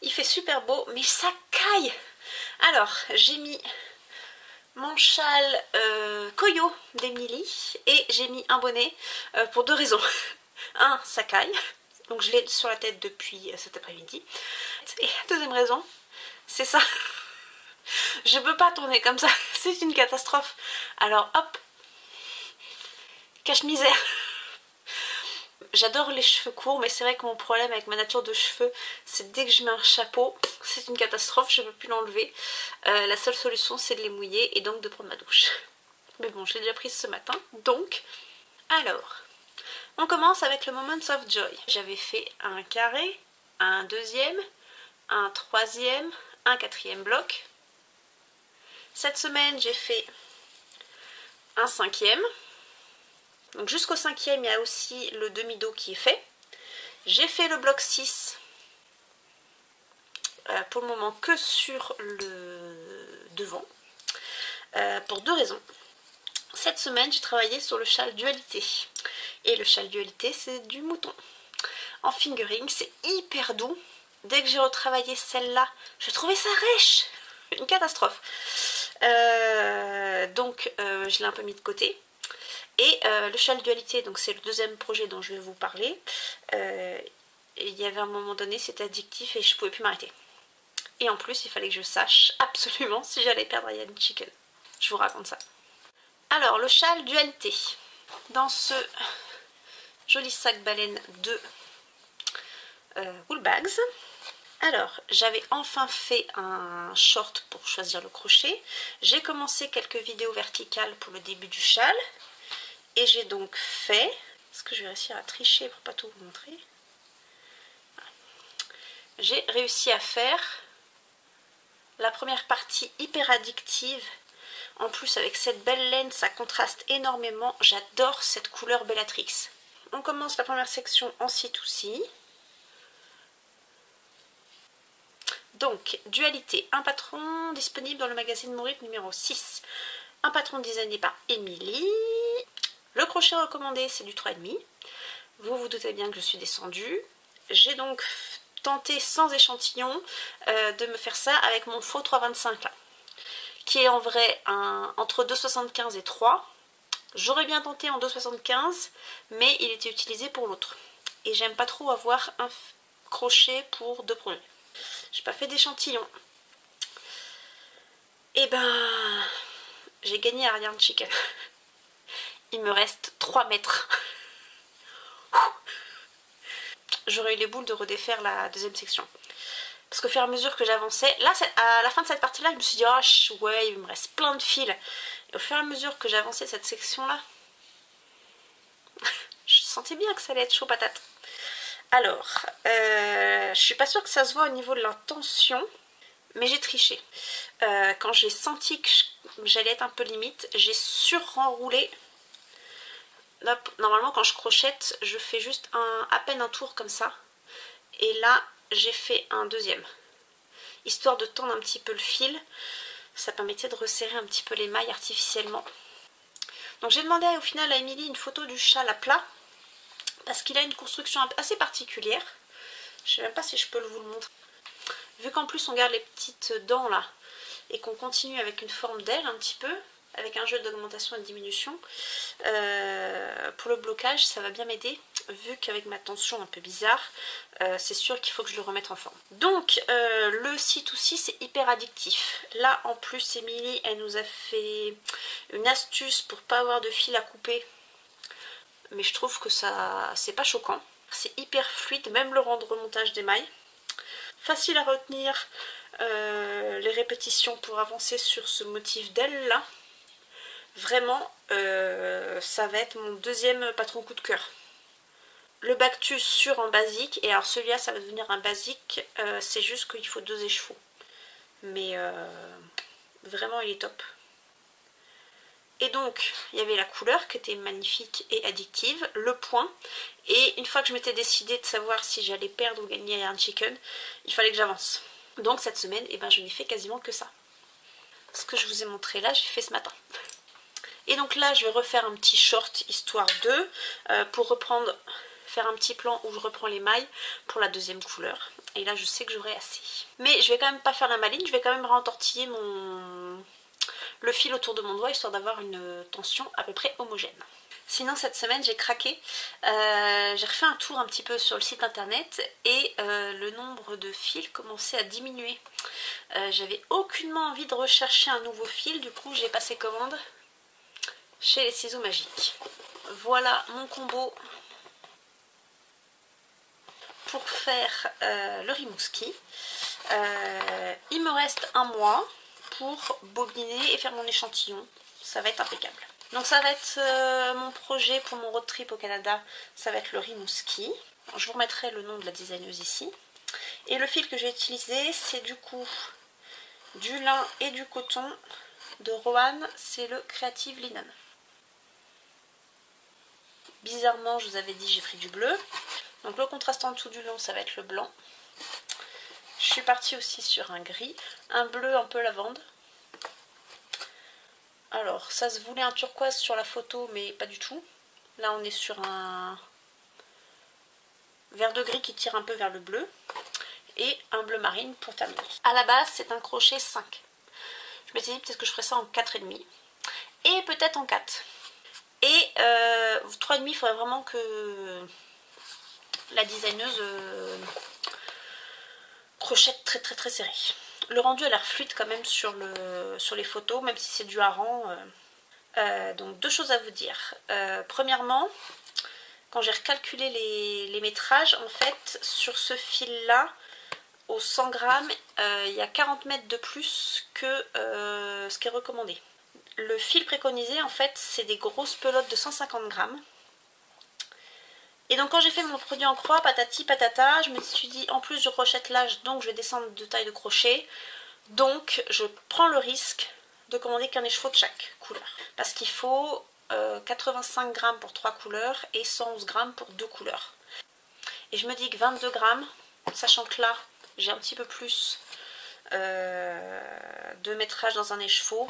il fait super beau mais ça caille. Alors j'ai mis mon châle Koyo d'Emilie et j'ai mis un bonnet pour deux raisons. Un, ça caille, donc je l'ai sur la tête depuis cet après-midi. Et deuxième raison, c'est ça. Je peux pas tourner comme ça, c'est une catastrophe. Alors hop, cache-misère. J'adore les cheveux courts, mais c'est vrai que mon problème avec ma nature de cheveux, c'est dès que je mets un chapeau, c'est une catastrophe, je ne peux plus l'enlever. La seule solution, c'est de les mouiller et donc de prendre ma douche. Mais bon, je l'ai déjà prise ce matin, donc... Alors, on commence avec le Moments of Joy. J'avais fait un carré, un deuxième, un troisième, un quatrième bloc. Cette semaine, j'ai fait un cinquième. Donc jusqu'au cinquième, il y a aussi le demi-dos qui est fait. J'ai fait le bloc 6 pour le moment que sur le devant. Pour deux raisons. Cette semaine, j'ai travaillé sur le châle dualité. Et le châle dualité, c'est du mouton. En fingering, c'est hyper doux. Dès que j'ai retravaillé celle-là, je trouvais ça rêche. Une catastrophe. Donc, je l'ai un peu mis de côté. Et le châle dualité, donc c'est le deuxième projet dont je vais vous parler. Il y avait un moment donné, c'était addictif et je pouvais plus m'arrêter. Et en plus, il fallait que je sache absolument si j'allais perdre Ryan Chicken. Je vous raconte ça. Alors, le châle dualité. Dans ce joli sac baleine de Wool Bags. Alors, j'avais enfin fait un short pour choisir le crochet. J'ai commencé quelques vidéos verticales pour le début du châle. Et j'ai donc fait, est-ce que je vais réussir à tricher pour pas tout vous montrer? J'ai réussi à faire la première partie hyper addictive. En plus avec cette belle laine, ça contraste énormément. J'adore cette couleur Bellatrix. On commence la première section en C2C. Donc, dualité, un patron disponible dans le magazine Maurite numéro 6. Un patron designé par Emilie. Le crochet recommandé, c'est du 3,5. Vous vous doutez bien que je suis descendue. J'ai donc tenté sans échantillon de me faire ça avec mon faux 3,25 là, qui est en vrai entre 2,75 et 3. J'aurais bien tenté en 2,75, mais il était utilisé pour l'autre. Et j'aime pas trop avoir un crochet pour deux projets. J'ai pas fait d'échantillon. Et ben, j'ai gagné à Ryan Chicken. Il me reste 3 mètres. J'aurais eu les boules de redéfaire la deuxième section. Parce qu'au fur et à mesure que j'avançais, là à la fin de cette partie-là, je me suis dit, oh ouais, il me reste plein de fils. Et au fur et à mesure que j'avançais cette section-là, je sentais bien que ça allait être chaud patate. Alors, je suis pas sûre que ça se voit au niveau de la tension, mais j'ai triché. Quand j'ai senti que j'allais être un peu limite, j'ai sur-enroulé. Là, normalement quand je crochette, je fais juste à peine un tour comme ça. Et là, j'ai fait un deuxième. Histoire de tendre un petit peu le fil. Ça permettait de resserrer un petit peu les mailles artificiellement. Donc j'ai demandé au final à Emilie une photo du châle à plat. Parce qu'il a une construction assez particulière. Je sais même pas si je peux vous le montrer. Vu qu'en plus on garde les petites dents là et qu'on continue avec une forme d'aile un petit peu, avec un jeu d'augmentation et de diminution, pour le blocage ça va bien m'aider, vu qu'avec ma tension un peu bizarre, c'est sûr qu'il faut que je le remette en forme. Donc le C2C c'est hyper addictif. Là en plus Émilie elle nous a fait une astuce pour pas avoir de fil à couper, mais je trouve que ça c'est pas choquant. C'est hyper fluide, même le remontage des mailles. Facile à retenir les répétitions pour avancer sur ce motif d'aile là. Vraiment, ça va être mon deuxième patron coup de cœur. Le Bactus sur en basique, et alors celui-là ça va devenir un basique, c'est juste qu'il faut 2 écheveaux. Mais vraiment il est top. Et donc, il y avait la couleur qui était magnifique et addictive, le point. Et une fois que je m'étais décidée de savoir si j'allais perdre ou gagner un chicken, il fallait que j'avance. Donc cette semaine, eh ben, je n'ai fait quasiment que ça. Ce que je vous ai montré là, j'ai fait ce matin. Et donc là, je vais refaire un petit short histoire 2 pour reprendre, faire un petit plan où je reprends les mailles pour la deuxième couleur. Et là, je sais que j'aurai assez. Mais je vais quand même pas faire la maline, je vais quand même rentortiller le fil autour de mon doigt, histoire d'avoir une tension à peu près homogène. Sinon cette semaine j'ai craqué, j'ai refait un tour un petit peu sur le site internet et le nombre de fils commençait à diminuer. J'avais aucunement envie de rechercher un nouveau fil, du coup j'ai passé commande chez les ciseaux magiques. Voilà mon combo pour faire le Rimouski. Il me reste un mois pour bobiner et faire mon échantillon. Ça va être impeccable. Donc ça va être mon projet pour mon road trip au Canada. Ça va être le Rimouski. Je vous remettrai le nom de la designeuse ici. Et le fil que je vais utiliser, c'est du coup du lin et du coton de Roanne. C'est le Creative Linen. Bizarrement, je vous avais dit, j'ai pris du bleu. Donc le contraste en dessous du long, ça va être le blanc. Je suis partie aussi sur un gris, un bleu un peu lavande. Alors ça se voulait un turquoise sur la photo, mais pas du tout. Là on est sur un vert de gris qui tire un peu vers le bleu. Et un bleu marine pour terminer. À la base c'est un crochet 5. Je m'étais dit peut-être que je ferais ça en 4,5. Et peut-être en 4. Et 3,5, il faudrait vraiment que la designeuse crochette très serré. Le rendu a l'air fluide quand même sur les photos, même si c'est du hareng. Donc 2 choses à vous dire. Premièrement, quand j'ai recalculé les métrages, en fait sur ce fil là, au 100 grammes, il y a 40 mètres de plus que ce qui est recommandé. Le fil préconisé en fait c'est des grosses pelotes de 150 grammes. Et donc quand j'ai fait mon produit en croix, patati patata, je me suis dit en plus je crochette l'âge, donc je vais descendre de taille de crochet. Donc je prends le risque de commander qu'un écheveau de chaque couleur. Parce qu'il faut 85 grammes pour 3 couleurs et 111 grammes pour 2 couleurs. Et je me dis que 22 grammes, sachant que là j'ai un petit peu plus de métrage dans un écheveau,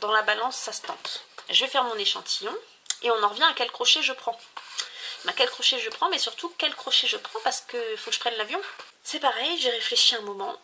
dans la balance ça se tente. Je vais faire mon échantillon et on en revient à quel crochet je prends. Quel crochet je prends, mais surtout quel crochet je prends parce qu'il faut que je prenne l'avion. C'est pareil, j'ai réfléchi un moment.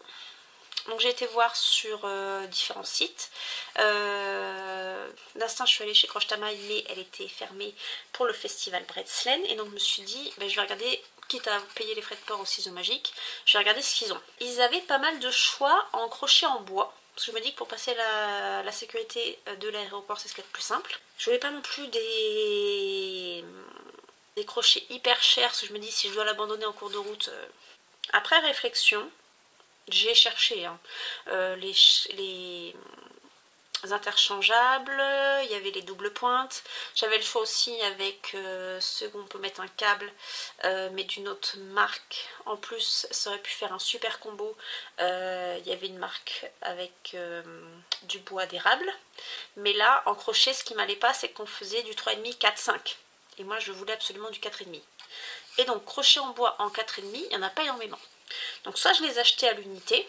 Donc j'ai été voir sur différents sites. D'instinct je suis allée chez Croche Tamaille, mais elle était fermée pour le festival Bredslen. Et donc je me suis dit, je vais regarder, quitte à payer les frais de port aux ciseaux magiques, je vais regarder ce qu'ils ont. Ils avaient pas mal de choix en crochet en bois. Parce que je me dis que pour passer la sécurité de l'aéroport, c'est ce qui est le plus simple. Je voulais pas non plus des crochets hyper chers, parce que je me dis si je dois l'abandonner en cours de route. Après réflexion, j'ai cherché les interchangeables, il y avait les doubles pointes, j'avais le choix aussi avec ceux où on peut mettre un câble mais d'une autre marque. En plus ça aurait pu faire un super combo. Il y avait une marque avec du bois d'érable, mais là en crochet ce qui m'allait pas c'est qu'on faisait du 3,5, 4, 5. Et moi je voulais absolument du 4,5. Et donc crochet en bois en 4,5, il n'y en a pas énormément. Donc soit je les achetais à l'unité,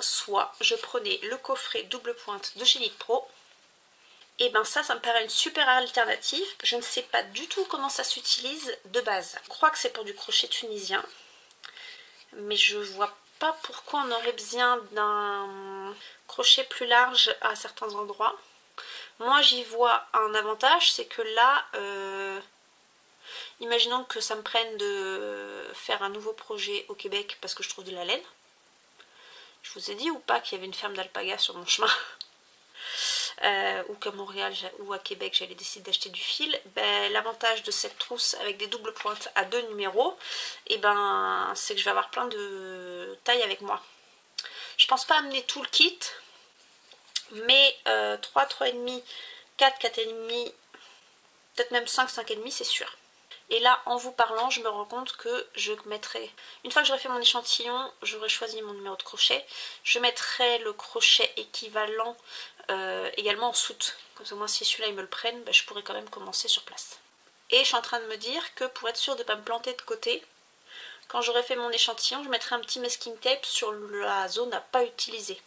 soit je prenais le coffret double pointe de chez Knit Pro. Et ben ça me paraît une super alternative. Je ne sais pas du tout comment ça s'utilise de base. Je crois que c'est pour du crochet tunisien. mais je vois pas pourquoi on aurait besoin d'un crochet plus large à certains endroits. Moi j'y vois un avantage, c'est que là, imaginons que ça me prenne de faire un nouveau projet au Québec parce que je trouve de la laine. Je vous ai dit ou pas qu'il y avait une ferme d'alpaga sur mon chemin ou qu'à Montréal ou à Québec j'allais décider d'acheter du fil. Ben, l'avantage de cette trousse avec des doubles pointes à 2 numéros, et ben, c'est que je vais avoir plein de tailles avec moi. Je pense pas amener tout le kit, mais 3, 3,5, 4, 4,5, peut-être même 5, 5,5 c'est sûr. Et là, en vous parlant, je me rends compte que je mettrai, une fois que j'aurai fait mon échantillon, j'aurai choisi mon numéro de crochet, je mettrai le crochet équivalent également en soute. Comme ça, moi, si celui-là, ils me le prennent, ben, je pourrai quand même commencer sur place. Et je suis en train de me dire que pour être sûre de ne pas me planter de côté, quand j'aurai fait mon échantillon, je mettrai un petit masking tape sur la zone à pas utiliser.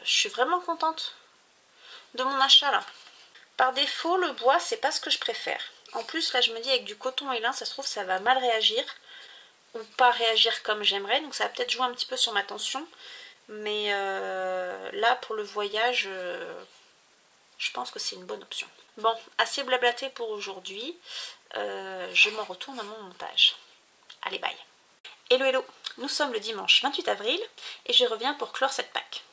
Je suis vraiment contente de mon achat là. Par défaut, le bois, c'est pas ce que je préfère. En plus, là, je me dis avec du coton et lin, ça se trouve, ça va mal réagir. Ou pas réagir comme j'aimerais. Donc ça va peut-être jouer un petit peu sur ma tension. Mais là, pour le voyage, je pense que c'est une bonne option. Bon, assez blablaté pour aujourd'hui. Je m'en retourne à mon montage. Allez, bye. Hello, hello. Nous sommes le dimanche 28 avril et je reviens pour clore cette Pâques.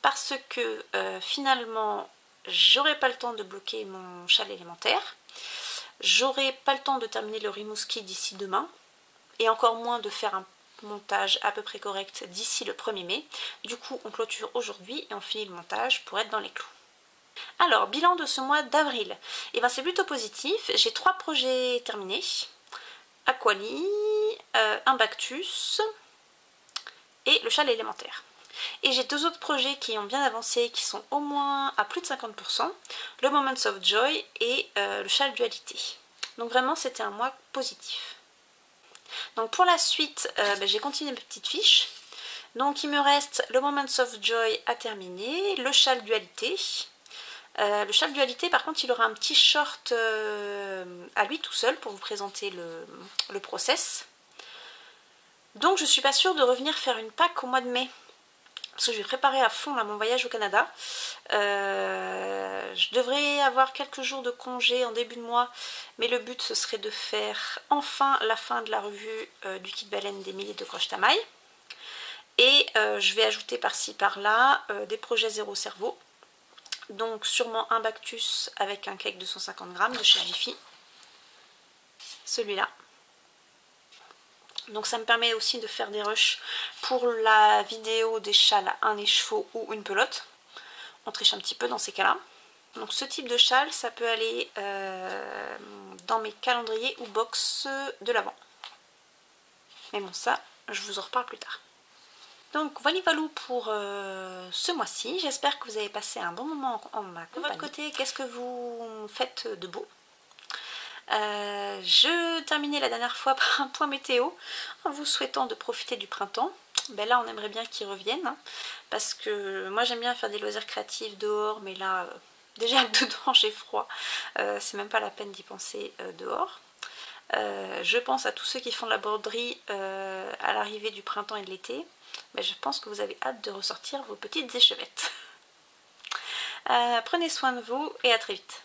Parce que finalement, j'aurai pas le temps de bloquer mon châle élémentaire. J'aurai pas le temps de terminer le Rimouski d'ici demain. Et encore moins de faire un montage à peu près correct d'ici le 1er mai. Du coup, on clôture aujourd'hui et on finit le montage pour être dans les clous. Alors, bilan de ce mois d'avril. Et ben, c'est plutôt positif. J'ai 3 projets terminés. Aquali, un Bactus et le châle élémentaire. Et j'ai 2 autres projets qui ont bien avancé, qui sont au moins à plus de 50%, le Moments of Joy et le châle dualité. Donc vraiment c'était un mois positif. Donc pour la suite, j'ai continué mes petites fiches. Donc il me reste le Moments of Joy à terminer, le châle dualité. Le châle dualité par contre il aura un petit short à lui tout seul pour vous présenter le process. Donc je suis pas sûre de revenir faire une Pâques au mois de mai. Parce que je vais préparer à fond là, mon voyage au Canada. Je devrais avoir quelques jours de congé en début de mois, mais le but ce serait de faire enfin la fin de la revue du kit baleine d'Émilie de Croche-Tamaille. Et je vais ajouter par-ci par-là des projets zéro cerveau. Donc sûrement un Bactus avec un cake de 150 grammes de chez Jiffy. Celui-là. Donc ça me permet aussi de faire des rushs pour la vidéo des châles à un écheveau ou une pelote. On triche un petit peu dans ces cas-là. Donc ce type de châle, ça peut aller dans mes calendriers ou box de l'avant. Mais bon, ça, je vous en reparle plus tard. Donc voilà pour ce mois-ci. J'espère que vous avez passé un bon moment en ma compagnie. De votre côté, qu'est-ce que vous faites de beau ? Je terminais la dernière fois par un point météo en vous souhaitant de profiter du printemps. Ben là on aimerait bien qu'il revienne hein, parce que moi j'aime bien faire des loisirs créatifs dehors, mais là déjà dedans j'ai froid, c'est même pas la peine d'y penser dehors. Je pense à tous ceux qui font de la broderie à l'arrivée du printemps et de l'été. Ben, je pense que vous avez hâte de ressortir vos petites échevettes. Prenez soin de vous et à très vite.